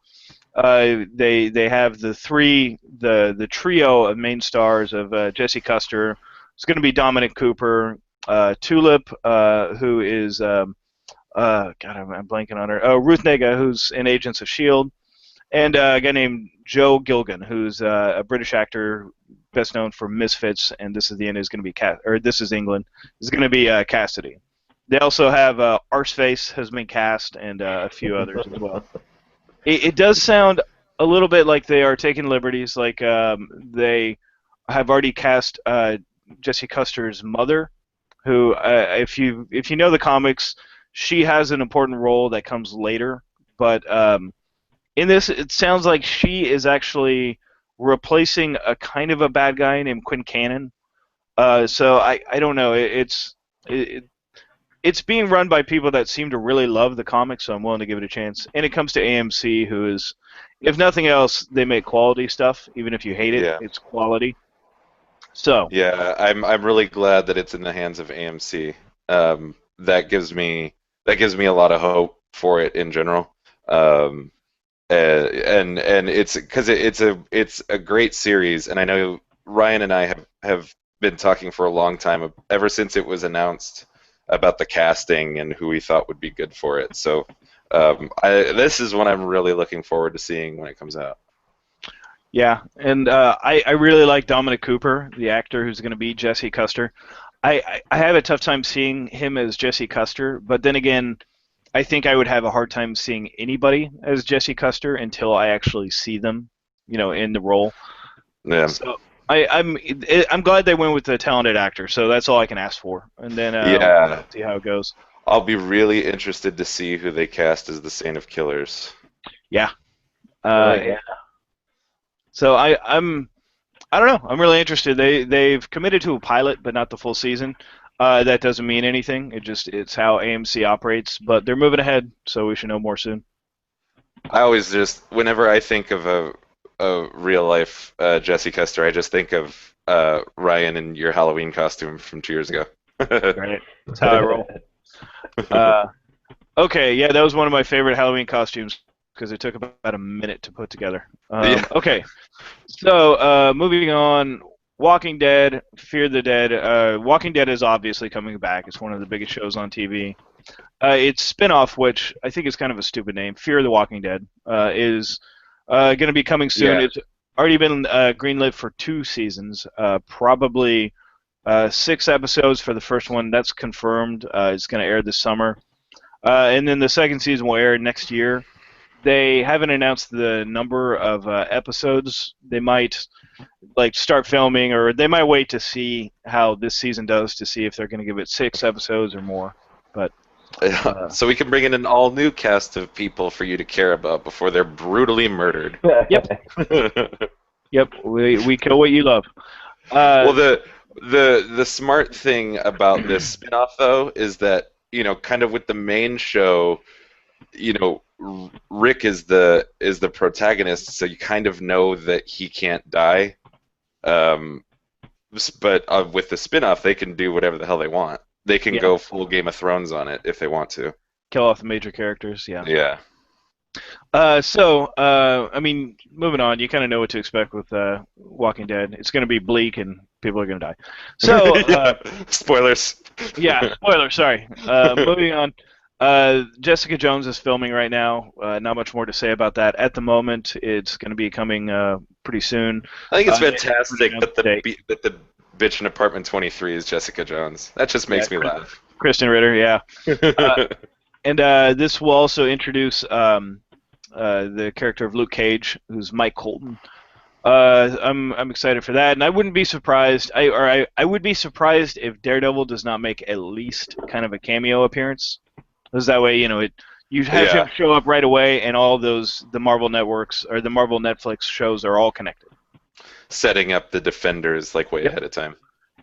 They have the trio of main stars of Jesse Custer. It's going to be Dominic Cooper, Tulip, who is God, I'm blanking on her. Oh, Ruth Nega, who's in Agents of Shield, and a guy named Joe Gilgan, who's a British actor, best known for Misfits, and This Is the End is going to be This Is England is going to be Cassidy. They also have Arseface has been cast, and a few others as well. It does sound a little bit like they are taking liberties, like they have already cast Jesse Custer's mother, who, if you know the comics, she has an important role that comes later, but in this, it sounds like she is actually replacing a kind of a bad guy named Quinn Cannon. So I don't know. It, it's being run by people that seem to really love the comics, so I'm willing to give it a chance. And it comes to AMC, who is, if nothing else, they make quality stuff. Even if you hate it, Yeah. it's quality. So Yeah, I'm really glad that it's in the hands of AMC. That gives me a lot of hope for it in general. And it's because it's a great series, and I know Ryan and I have been talking for a long time ever since it was announced about the casting and who we thought would be good for it. So this is one I'm really looking forward to seeing when it comes out. yeah, and I really like Dominic Cooper, the actor who's going to be Jesse Custer. I have a tough time seeing him as Jesse Custer, but then again, I think I would have a hard time seeing anybody as Jesse Custer until I actually see them, in the role. Yeah. So I'm glad they went with the talented actor. So that's all I can ask for, and then Yeah. see how it goes. I'll be really interested to see who they cast as the Saint of Killers. Yeah. Yeah. So I don't know. I'm really interested. They've committed to a pilot, but not the full season. That doesn't mean anything. It's how AMC operates. But they're moving ahead, so we should know more soon. I always just, whenever I think of a real life Jesse Custer, I just think of Ryan in your Halloween costume from 2 years ago. Right. That's how I roll. Okay, yeah, that was one of my favorite Halloween costumes because it took about a minute to put together. Yeah. Okay, so moving on. Walking Dead, Fear the Dead. Walking Dead is obviously coming back. It's one of the biggest shows on TV. Its spin-off, which I think is kind of a stupid name, Fear the Walking Dead, is going to be coming soon. Yeah. It's already been greenlit for 2 seasons, probably 6 episodes for the first one. That's confirmed. It's going to air this summer. And then the second season will air next year. They haven't announced the number of episodes. They might start filming, or they might wait to see how this season does to see if they're going to give it 6 episodes or more. But So we can bring in an all new cast of people for you to care about before they're brutally murdered. Yep, we kill what you love. Well, the smart thing about this spinoff though is that, kind of with the main show, Rick is the protagonist, so you kind of know that he can't die. But with the spinoff, they can do whatever the hell they want. They can go full Game of Thrones on it if they want to. Kill off the major characters, yeah. Yeah. I mean, moving on, you kind of know what to expect with Walking Dead. It's going to be bleak and people are going to die. So, spoilers. Yeah, spoilers, sorry. Moving on. Jessica Jones is filming right now. Not much more to say about that at the moment. It's going to be coming pretty soon. I think it's fantastic that the bitch in Apartment 23 is Jessica Jones. That just makes me laugh. Kristen Ritter, yeah. And this will also introduce the character of Luke Cage, who's Mike Colton. I'm excited for that, and I wouldn't be surprised. I would be surprised if Daredevil does not make at least kind of a cameo appearance. Because that way, you have him show up right away, and all the Marvel networks or the Marvel Netflix shows are all connected. Setting up the Defenders way ahead of time.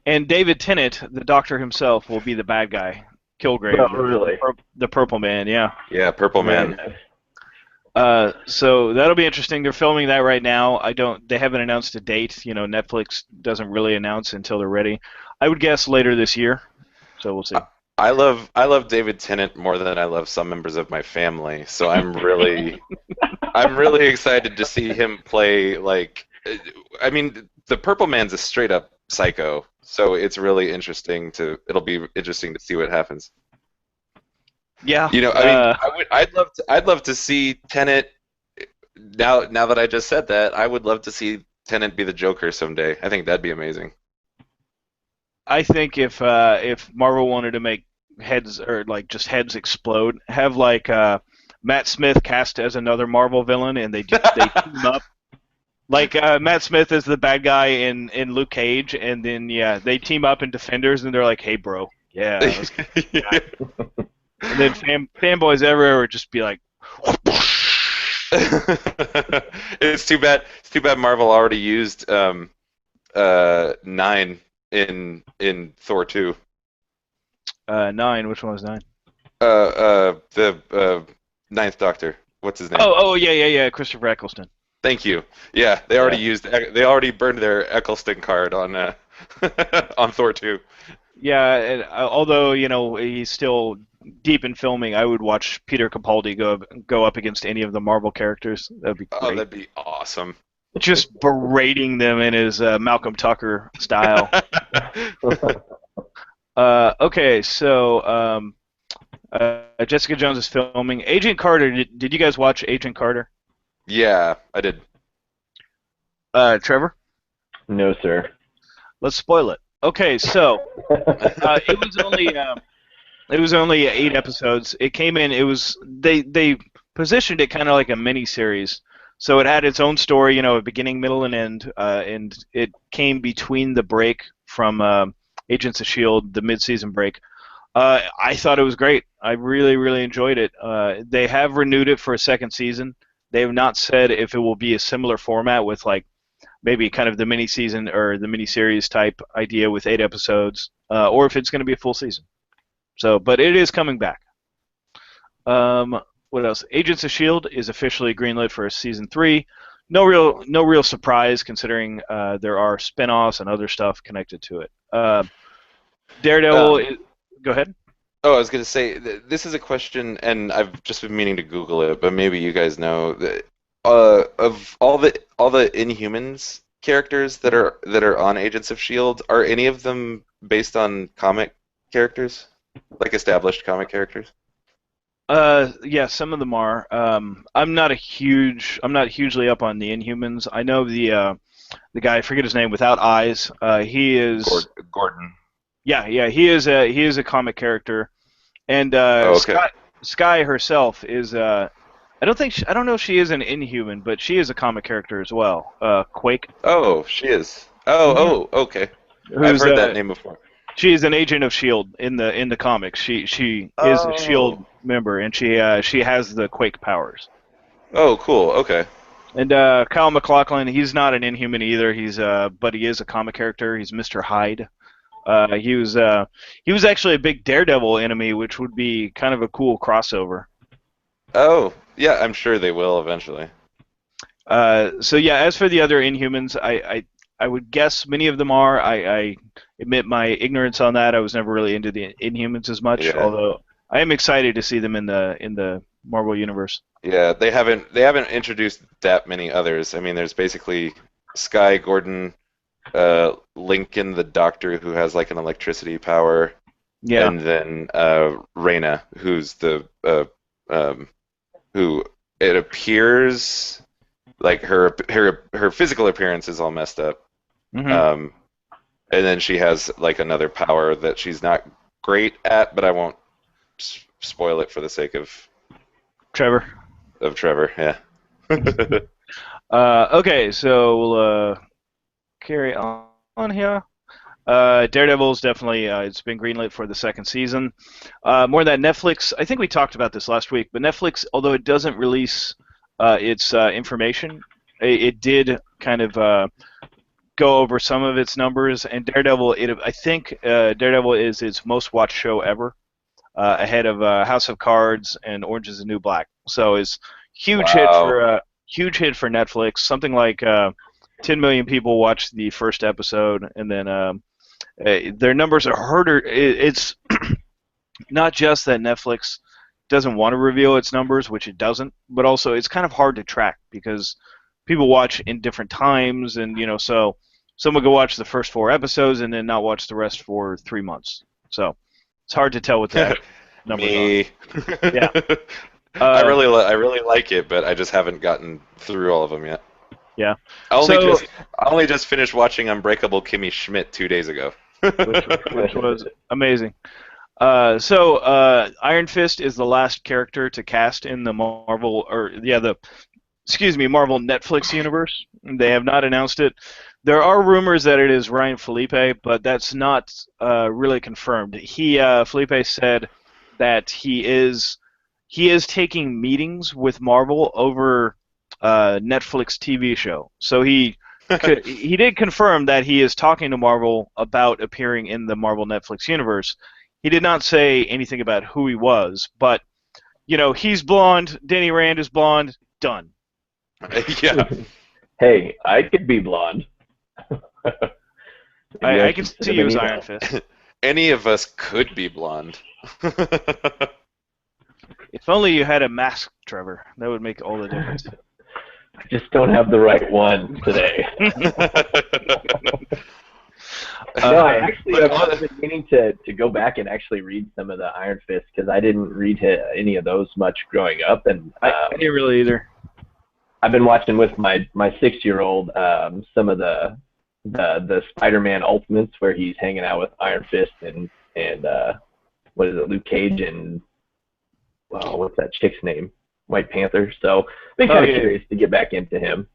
And David Tennant, the Doctor himself, will be the bad guy, Kilgrave. Oh, really? The Purple Man, yeah. Yeah, Purple Man. So that'll be interesting. They're filming that right now. They haven't announced a date. Netflix doesn't really announce until they're ready. I would guess later this year. So we'll see. I love David Tennant more than I love some members of my family. So I'm really excited to see him play I mean, the Purple Man's a straight up psycho. So it's really interesting it'll be interesting to see what happens. Yeah. I mean, I'd love to see Tenet. Now that I just said that, I would love to see Tenet be the Joker someday. I think that'd be amazing. I think if Marvel wanted to make heads or like just heads explode, have like Matt Smith cast as another Marvel villain, and they team up. Like Matt Smith is the bad guy in Luke Cage, and then yeah, they team up in Defenders, and they're like, "Hey, bro, yeah, let's get this guy." And then fanboys everywhere would just be like, It's too bad. It's too bad Marvel already used nine in Thor 2. "Nine, which one was nine?" The Ninth Doctor. What's his name? Oh, yeah, Christopher Eccleston. Thank you. Yeah, they already used. They already burned their Eccleston card on on Thor 2. Yeah, and, although he's still deep in filming, I would watch Peter Capaldi go up against any of the Marvel characters. That'd be Oh, great. that'd be awesome. Just berating them in his Malcolm Tucker style. Okay, so Jessica Jones is filming. Agent Carter. Did you guys watch Agent Carter? Yeah, I did. Trevor? No, sir. Let's spoil it. Okay, so it was only 8 episodes. It came in. It was they positioned it kind of like a mini series. So it had its own story, a beginning, middle, and end, and it came between the break from Agents of Shield, the mid-season break. I thought it was great. I really, really enjoyed it. They have renewed it for a second season. They have not said if it will be a similar format with like maybe kind of the mini season or the mini series type idea with 8 episodes, or if it's going to be a full season. So, but it is coming back. What else? Agents of Shield is officially greenlit for season 3. No real surprise considering there are spin-offs and other stuff connected to it. Daredevil. Go ahead. Oh, I was going to say this is a question, and I've just been meaning to Google it, but maybe you guys know that of all the Inhumans characters that are on Agents of Shield, are any of them based on comic characters, like established comic characters? Yeah, some of them are. I'm not hugely up on the Inhumans. I know the guy, I forget his name, without eyes. He is. Gordon. Yeah, he is a comic character, and Oh, okay. Sky herself is. I don't know if she is an Inhuman, but she is a comic character as well. Quake. Oh, she is. Mhm. Okay. I've Who's heard that name before. She is an agent of Shield in the comics. She is a Shield member, and she has the Quake powers. Oh, cool. Okay. And Kyle MacLachlan, he's not an Inhuman either. But he is a comic character. He's Mr. Hyde. He was actually a big Daredevil enemy, which would be kind of a cool crossover. Oh, yeah, I'm sure they will eventually. So yeah, as for the other Inhumans, I would guess many of them are. I admit my ignorance on that. I was never really into the Inhumans as much, Yeah. although I am excited to see them in the Marvel universe. Yeah, they haven't introduced that many others. I mean, there's basically Sky, Gordon, Lincoln, the Doctor, who has like an electricity power, Yeah. and then Reyna, who's the who it appears like her physical appearance is all messed up. Hmm. And then she has like another power that she's not great at, but I won't spoil it for the sake of Trevor. Trevor. Yeah. Okay, so we'll carry on here. Daredevil's definitely it's been greenlit for the second season. More than that, Netflix. I think we talked about this last week, but Netflix, although it doesn't release its information, it did kind of go over some of its numbers. And Daredevil, I think Daredevil is its most watched show ever, ahead of House of Cards and Orange Is the New Black. So it's huge Wow. huge hit for Netflix. Something like 10 million people watched the first episode, and then their numbers are harder. It's not just that Netflix doesn't want to reveal its numbers, which it doesn't, but also it's kind of hard to track because people watch in different times, and so someone could watch the first 4 episodes and then not watch the rest for 3 months. So it's hard to tell with that. numbers on. Me. Yeah. I Uh, I really like it, but I just haven't gotten through all of them yet. yeah. I only So, just I only just finished watching Unbreakable Kimmy Schmidt 2 days ago. which was amazing. Iron Fist is the last character to cast in the Marvel, or yeah, the Marvel Netflix universe. They have not announced it. There are rumors that it is Ryan Felipe, but that's not really confirmed. Felipe said that he is taking meetings with Marvel over Netflix TV show. So he did confirm that he is talking to Marvel about appearing in the Marvel Netflix universe. He did not say anything about who he was, but he's blonde. Danny Rand is blonde. Done. Yeah. Hey, I could be blonde. Maybe I I can should send see him you an as Iron email. Fist. Any of us could be blonde. If only you had a mask, Trevor. That would make all the difference. I just don't have the right one today. No, I actually But I've been meaning to go back and actually read some of the Iron Fist because I didn't read any of those much growing up, and I didn't really either. I've been watching with my 6-year-old some of the Spider-Man Ultimates where he's hanging out with Iron Fist and what is it, Luke Cage and what's that chick's name? White Panther. So been kind of curious to get back into him.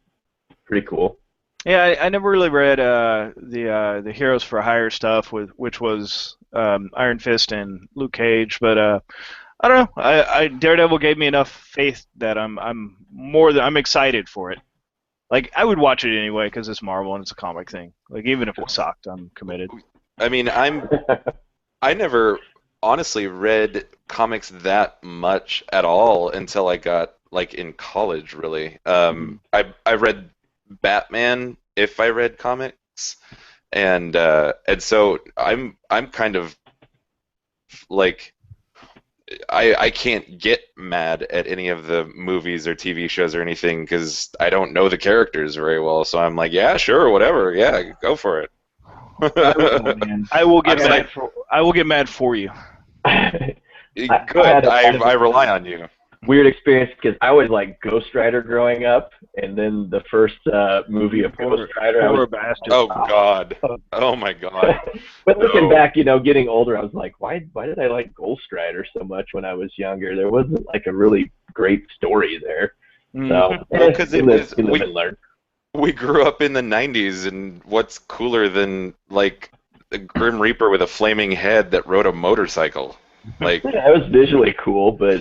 Pretty cool. Yeah, I never really read the Heroes for Hire stuff which was Iron Fist and Luke Cage, but I don't know. Daredevil gave me enough faith that I'm excited for it. Like I would watch it anyway because it's Marvel and it's a comic thing. Like even if it sucked, I'm committed. I mean, I never honestly read comics that much at all until I got like in college, really. I read Batman if I read comics, and so I'm kind of like I can't get mad at any of the movies or TV shows or anything because I don't know the characters very well. So I'm like, yeah, sure, whatever, yeah, go for it. I will get mad for you. Good. I rely on you. Weird experience because I was like Ghost Rider growing up, and then the first movie of Ghost Rider. Oh God! Oh my God! But looking back, getting older, I was like, why did I like Ghost Rider so much when I was younger? There wasn't like a really great story there. So because learn. We grew up in the '90s, and what's cooler than like a Grim Reaper with a flaming head that rode a motorcycle? Like yeah, it was visually cool, but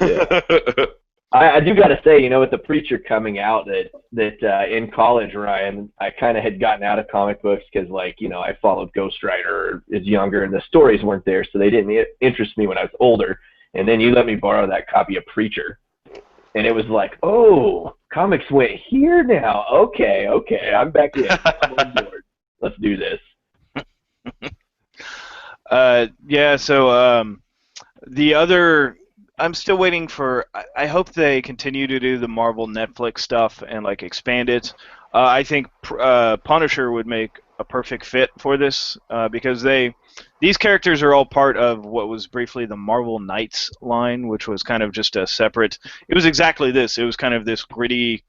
I do got to say, with the Preacher coming out, that in college, Ryan, I kind of had gotten out of comic books because, I followed Ghost Rider as younger, and the stories weren't there, so they didn't interest me when I was older. And then you let me borrow that copy of Preacher, and it was like, oh, comics went here now. Okay, I'm back in. I'm on board. Let's do this. Yeah. So the other. I'm still waiting for. I hope they continue to do the Marvel Netflix stuff and like expand it. I think Punisher would make a perfect fit for this because these characters are all part of what was briefly the Marvel Knights line, which was kind of just a separate. It was exactly this. It was kind of this gritty,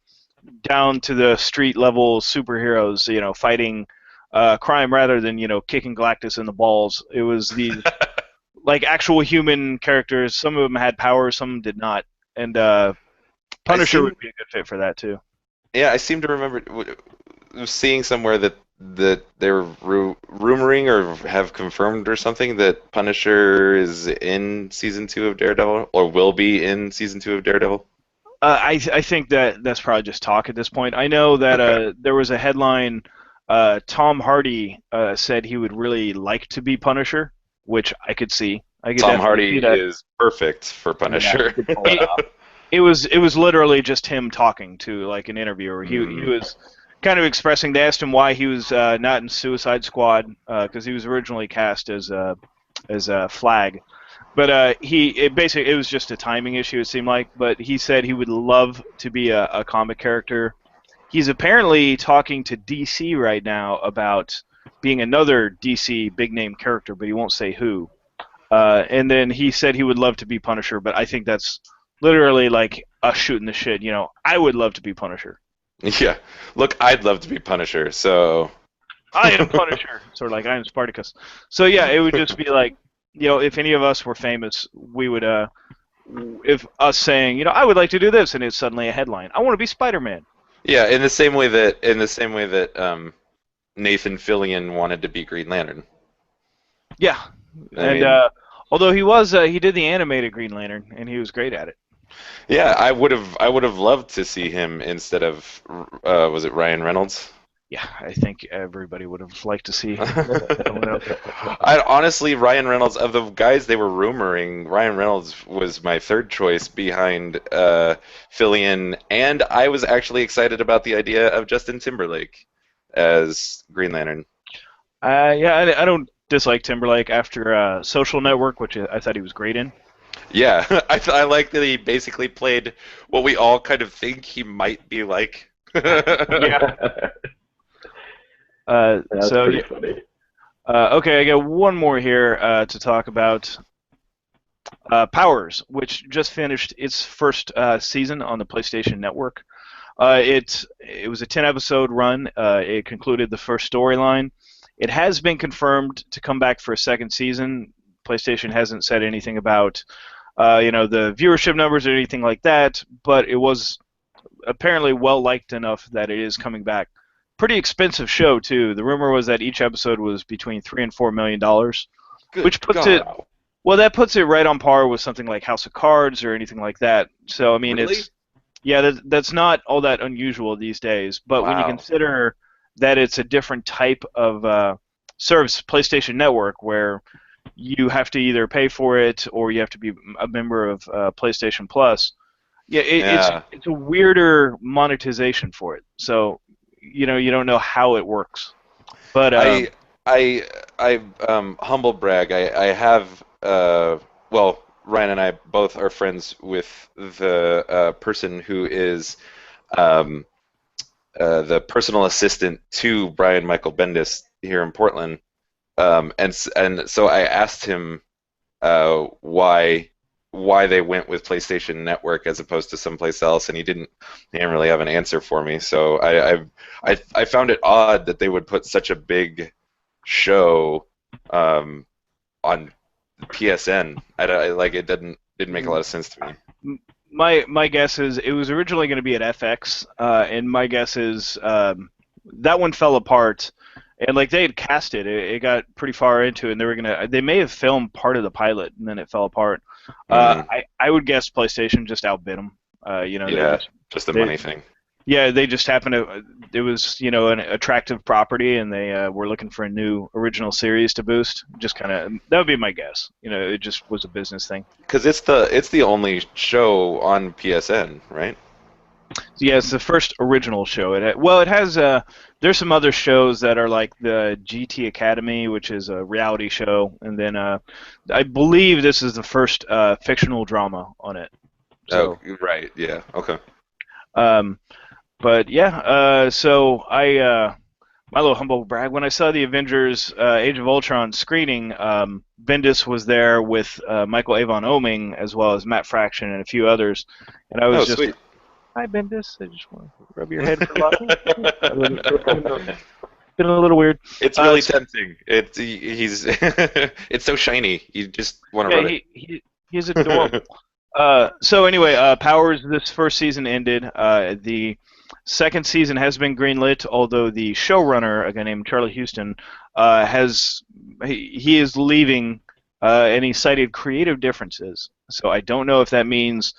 down to the street level superheroes, fighting crime rather than kicking Galactus in the balls. It was the like actual human characters. Some of them had powers, some did not, and Punisher would be a good fit for that too. Yeah, I seem to remember seeing somewhere that they're rumoring or have confirmed or something that Punisher is in season 2 of Daredevil or will be in season 2 of Daredevil. I think that's probably just talk at this point. I know that there was a headline. Tom Hardy said he would really like to be Punisher, which I could see. Tom Hardy is perfect for Punisher. Yeah, it was literally just him talking to like an interviewer. He was kind of expressing. They asked him why he was not in Suicide Squad because he was originally cast as Flag, but it was just a timing issue. It seemed like, but he said he would love to be a comic character. He's apparently talking to DC right now about being another DC big name character, but he won't say who. And then he said he would love to be Punisher, but I think that's literally like us shooting the shit. I would love to be Punisher. Yeah. Look, I'd love to be Punisher, so I am Punisher, sort of like I am Spartacus. So yeah, it would just be like, if any of us were famous, we would, if us saying, I would like to do this, and it's suddenly a headline. I want to be Spider-Man. yeah, in the same way that Nathan Fillion wanted to be Green Lantern. Yeah, I and mean, although he did the animated Green Lantern, and he was great at it. yeah, I would have loved to see him instead of was it Ryan Reynolds? Yeah, I think everybody would have liked to see someone else. I honestly, Ryan Reynolds, of the guys they were rumoring, Ryan Reynolds was my third choice behind Fillion, and I was actually excited about the idea of Justin Timberlake as Green Lantern. Yeah, I don't dislike Timberlake after Social Network, which I thought he was great in. Yeah, I like that he basically played what we all kind of think he might be like. Yeah. That's So pretty funny. okay, I got one more here to talk about. Powers, which just finished its first season on the PlayStation Network. It was a 10-episode run. It concluded the first storyline. It has been confirmed to come back for a second season. PlayStation hasn't said anything about the viewership numbers or anything like that, but it was apparently well liked enough that it is coming back. Pretty expensive show too. The rumor was that each episode was between $3 and $4 million, Good which puts it God. well, that puts it right on par with something like House of Cards or anything like that. So I mean, Really? that's not all that unusual these days. But when you Wow. consider that it's a different type of service, PlayStation Network, where you have to either pay for it or you have to be a member of PlayStation Plus. Yeah, Yeah. it's a weirder monetization for it. So you don't know how it works. But I I humble brag. I have well, Ryan and I both are friends with the person who is um, the personal assistant to Brian Michael Bendis here in Portland. And so I asked him why they went with PlayStation Network as opposed to someplace else, and he didn't really have an answer for me. So I found it odd that they would put such a big show on PSN. Like it didn't make a lot of sense to me. my guess is it was originally going to be at FX, and my guess is that one fell apart. And like they had cast it got pretty far into it, and they may have filmed part of the pilot, and then it fell apart. Mhm. I would guess PlayStation just outbid them. Yeah, just a they money thing. yeah, they just happened to. It was an attractive property, and they were looking for a new original series to boost. Just kind of that would be my guess. It just was a business thing. Because it's the only show on PSN, right? Yeah, it's the first original show. It has there's some other shows that are like the GT Academy, which is a reality show, and then I believe this is the first fictional drama on it. Oh, So, right. Yeah. Okay. um, but yeah, so my little humble brag, when I saw the Avengers Age of Ultron screening, Bendis was there with Michael Avon Oeming as well as Matt Fraction and a few others, and I Oh, was just sweet. hi, Bendis. I just want to rub your head for luck. Been a little weird. It's really tempting. He's it's so shiny. You just want to Yeah, rub it. he's adorable. So anyway, Powers. This first season ended. The second season has been greenlit, although the showrunner, a guy named Charlie Houston, he is leaving, and he cited creative differences. So I don't know if that means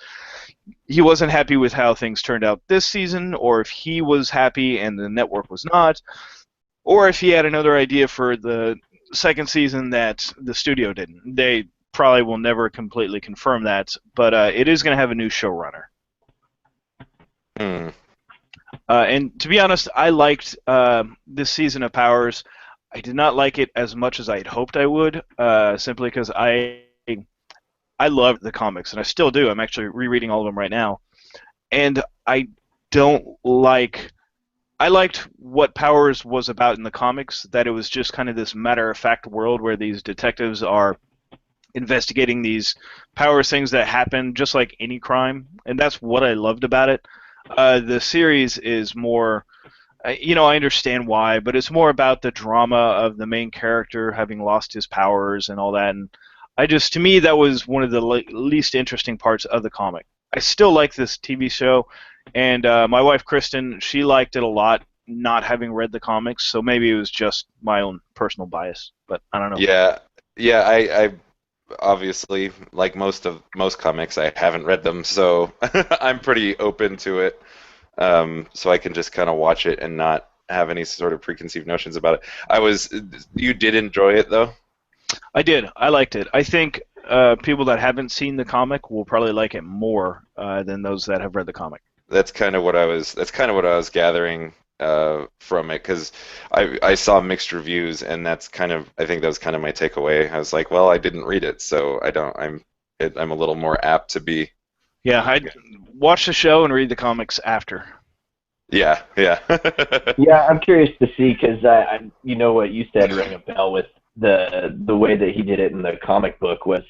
he wasn't happy with how things turned out this season, or if he was happy and the network was not, or if he had another idea for the second season that the studio didn't. They probably will never completely confirm that, but it is going to have a new showrunner. Hmm. And to be honest, I liked this season of Powers. I did not like it as much as I had hoped I would, simply because I loved the comics, and I still do. I'm actually rereading all of them right now. And I don't like. I liked what Powers was about in the comics, that it was just kind of this matter-of-fact world where these detectives are investigating these powers, things that happen just like any crime, and that's what I loved about it. The series is more, I understand why, but it's more about the drama of the main character having lost his powers and all that. And to me, that was one of the least interesting parts of the comic. I still like this TV show, and my wife Kristen, she liked it a lot, not having read the comics. So maybe it was just my own personal bias, but I don't know. Yeah, yeah. I obviously, like most comics, I haven't read them, so I'm pretty open to it. So I can just kind of watch it and not have any sort of preconceived notions about it. You did enjoy it though? I did. I liked it. I think people that haven't seen the comic will probably like it more than those that have read the comic. That's kind of what I was. That's kind of what I was gathering from it, because I saw mixed reviews, and I think that was kind of my takeaway. I was like, well, I didn't read it, so I don't. I'm a little more apt to be. Yeah, I'd watch the show and read the comics after. Yeah, yeah. Yeah, I'm curious to see because you know what you said rang a bell with the way that he did it in the comic book was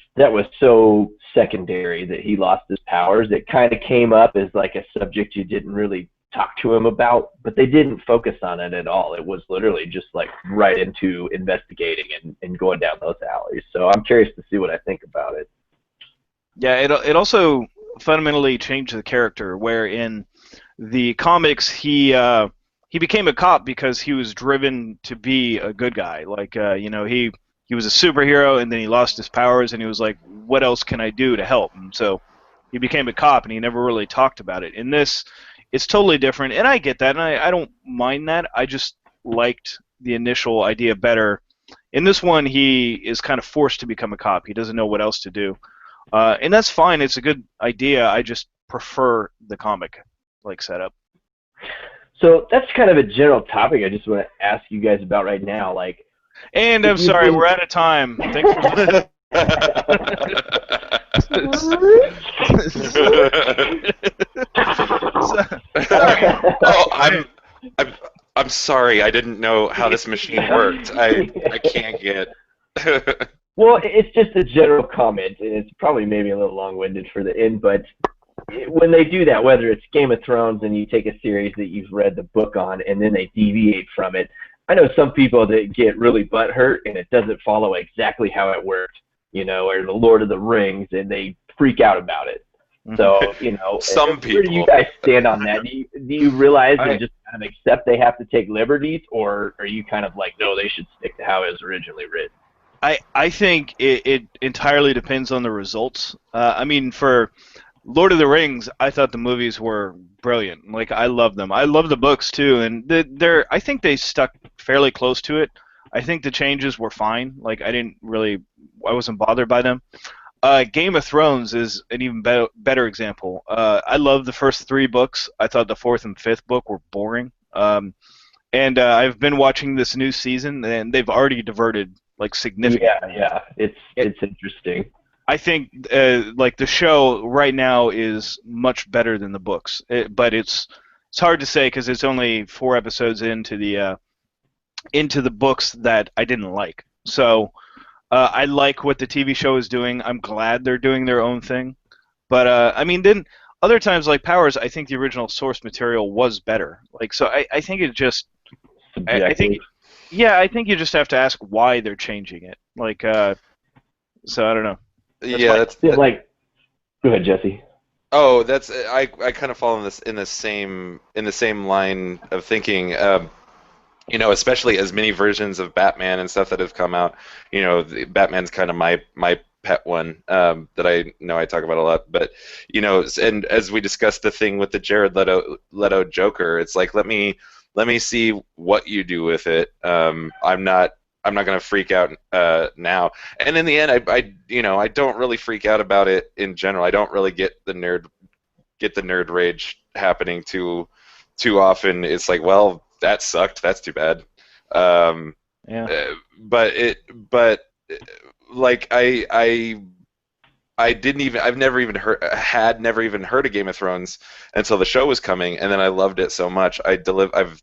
so secondary that he lost his powers. It kind of came up as like a subject you didn't really talk to him about, but they didn't focus on it at all. It was literally just like right into investigating and going down those alleys. So I'm curious to see what I think about it. Yeah, it also fundamentally changed the character, where in the comics he became a cop because he was driven to be a good guy. Like he was a superhero, and then he lost his powers, and he was like, what else can I do to help? And so he became a cop, and he never really talked about it. In this, it's totally different, and I get that, and I don't mind that. I just liked the initial idea better. In this one, he is kind of forced to become a cop. He doesn't know what else to do. And that's fine. It's a good idea. I just prefer the comic like setup. So that's kind of a general topic I just want to ask you guys about right now. Like, and I'm sorry, we're out of time. Thanks for Oh, I'm sorry. I didn't know how this machine worked. I can't get. Well, it's just a general comment, and it's probably maybe a little long-winded for the end, but when they do that, whether it's Game of Thrones and you take a series that you've read the book on and then they deviate from it, I know some people that get really butthurt and it doesn't follow exactly how it worked, or the Lord of the Rings, and they freak out about it. So, some people. Where do you guys stand on that? Do you realize and just kind of accept they have to take liberties, or are you kind of like, no, they should stick to how it was originally written? I think it entirely depends on the results. I mean, for Lord of the Rings, I thought the movies were brilliant. Like, I love them. I love the books too, and I think they stuck fairly close to it. I think the changes were fine. Like, I wasn't bothered by them. Game of Thrones is an even better example. I love the first 3 books. I thought the 4th and 5th book were boring. And I've been watching this new season, and they've already diverted like significantly. Yeah, it's interesting. I think like the show right now is much better than the books, but it's hard to say because it's only 4 episodes into the books that I didn't like. So I like what the TV show is doing. I'm glad they're doing their own thing. But I mean, then other times like Powers, I think the original source material was better. Like, so I think it just I think you just have to ask why they're changing it. Like, so I don't know. That's like. Go ahead, Jesse. Oh, I kind of fall in the same line of thinking. Especially as many versions of Batman and stuff that have come out. Batman's kind of my pet one that I know I talk about a lot. But and as we discussed the thing with the Jared Leto Joker, it's like let me see what you do with it. I'm not going to freak out now. And in the end, I don't really freak out about it in general. I don't really get the nerd rage happening too often. It's like, well, that sucked. That's too bad. Yeah. But like I've never even heard of Game of Thrones until the show was coming, and then I loved it so much. I've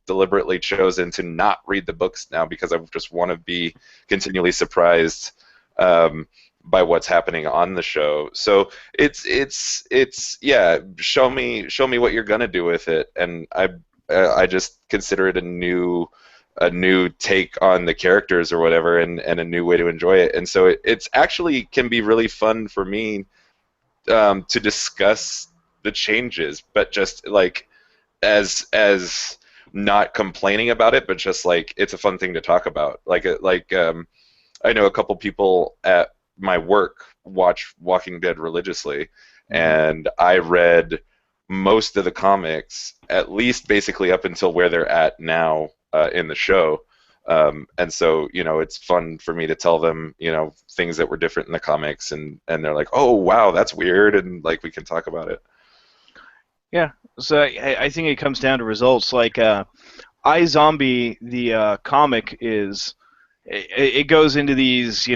deliberately chosen to not read the books now because I just want to be continually surprised by what's happening on the show. So it's yeah. Show me what you're gonna do with it, and I just consider it a new take on the characters or whatever, and a new way to enjoy it. And so it's actually can be really fun for me to discuss the changes, but just like as not complaining about it, but just like it's a fun thing to talk about. I know a couple people at my work watch Walking Dead religiously, and I read most of the comics, at least basically up until where they're at now in the show. And so, it's fun for me to tell them, things that were different in the comics, and they're like, oh, wow, that's weird, and like we can talk about it. Yeah, so I think it comes down to results. Like iZombie, the comic it goes into these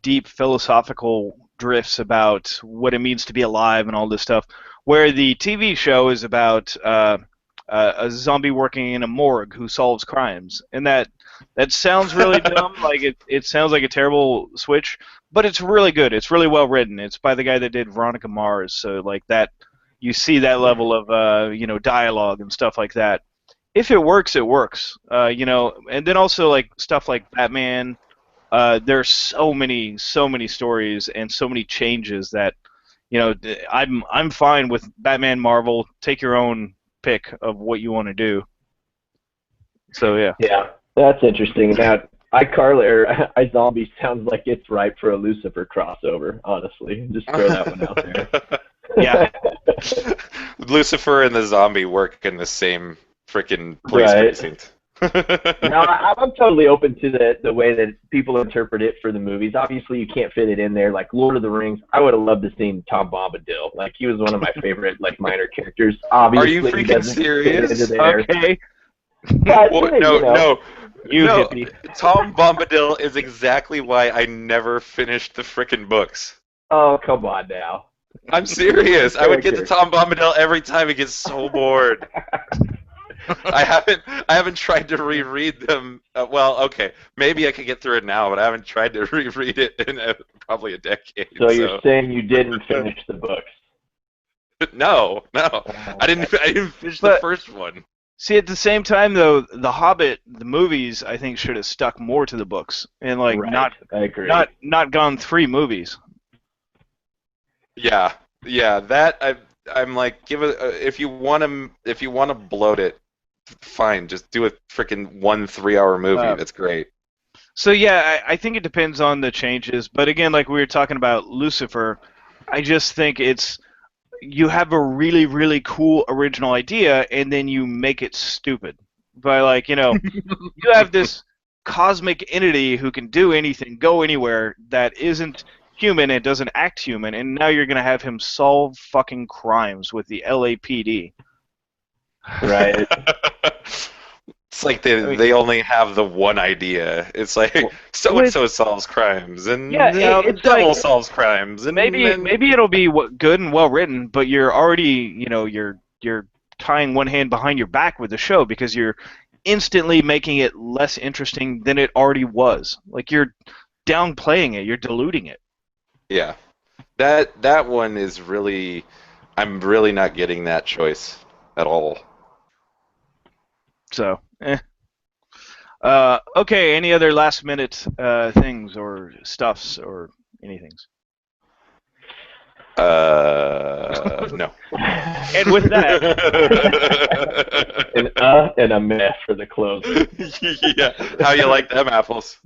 deep philosophical drifts about what it means to be alive and all this stuff. Where the TV show is about a zombie working in a morgue who solves crimes, and that sounds really dumb. Like it sounds like a terrible switch, but it's really good. It's really well written. It's by the guy that did Veronica Mars, so like that. You see that level of dialogue and stuff like that. If it works, it works. And then also like stuff like Batman. There's so many stories and so many changes that I'm fine with Batman Marvel. Take your own pick of what you want to do. So yeah. Yeah, that's interesting. Now, iZombie sounds like it's ripe for a Lucifer crossover. Honestly, just throw that one out there. Yeah. Lucifer and the zombie work in the same freaking police precinct. No, I'm totally open to the way that people interpret it for the movies. Obviously, you can't fit it in there. Like Lord of the Rings, I would have loved to see Tom Bombadil. Like he was one of my favorite minor characters. Obviously, are you freaking serious? Okay. But, no. Hippie. Tom Bombadil is exactly why I never finished the frickin' books. Oh, come on now. I'm serious. I would get to Tom Bombadil every time. It gets so bored. I haven't tried to reread them. Well, okay, maybe I could get through it now, but I haven't tried to reread it in probably a decade. So you're saying you didn't finish the books? No. I didn't finish the first one. See, at the same time, though, The Hobbit, the movies, I think should have stuck more to the books and not gone 3 movies. Yeah. That I'm like, if you want to bloat it, fine. Just do a freaking 1 3-hour movie. That's great. So yeah, I think it depends on the changes. But again, like we were talking about Lucifer, I just think you have a really, really cool original idea, and then you make it stupid. By you have this cosmic entity who can do anything, go anywhere, that isn't human and doesn't act human, and now you're going to have him solve fucking crimes with the LAPD. Right. It's like they only have the one idea. It's like so-and-so solves crimes, and the devil solves crimes, and maybe it'll be good and well written, but you're already you're tying one hand behind your back with the show because you're instantly making it less interesting than it already was. Like you're downplaying it, you're diluting it. Yeah, that one is really, I'm really not getting that choice at all. So, okay, any other last minute things or stuffs or anything? No. And with that, and a mess for the close. Yeah. How you like them apples?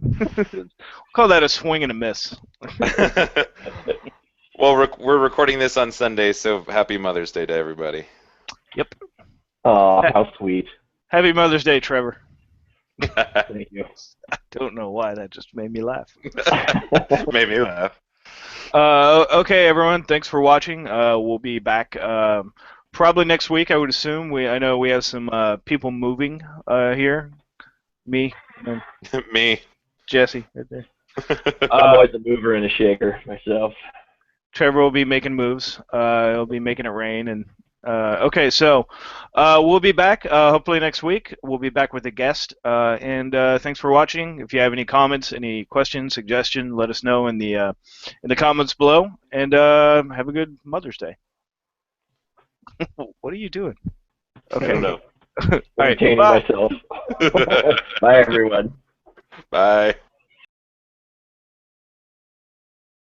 Call that a swing and a miss. Well, we're recording this on Sunday, so happy Mother's Day to everybody. Yep. Oh, how sweet. Happy Mother's Day, Trevor. Thank you. I don't know why, that just made me laugh. Made me laugh. Okay, everyone, thanks for watching. We'll be back probably next week, I would assume. I know we have some people moving here. Me. Me. Jesse, right there. I'm always a mover and a shaker myself. Trevor will be making moves. He'll be making it rain, and Okay, so we'll be back hopefully next week. We'll be back with a guest. And thanks for watching. If you have any comments, any questions, suggestion, let us know in the comments below. And have a good Mother's Day. What are you doing? I don't Okay. know. All right. Entertaining Bye. myself. Bye, everyone. Bye.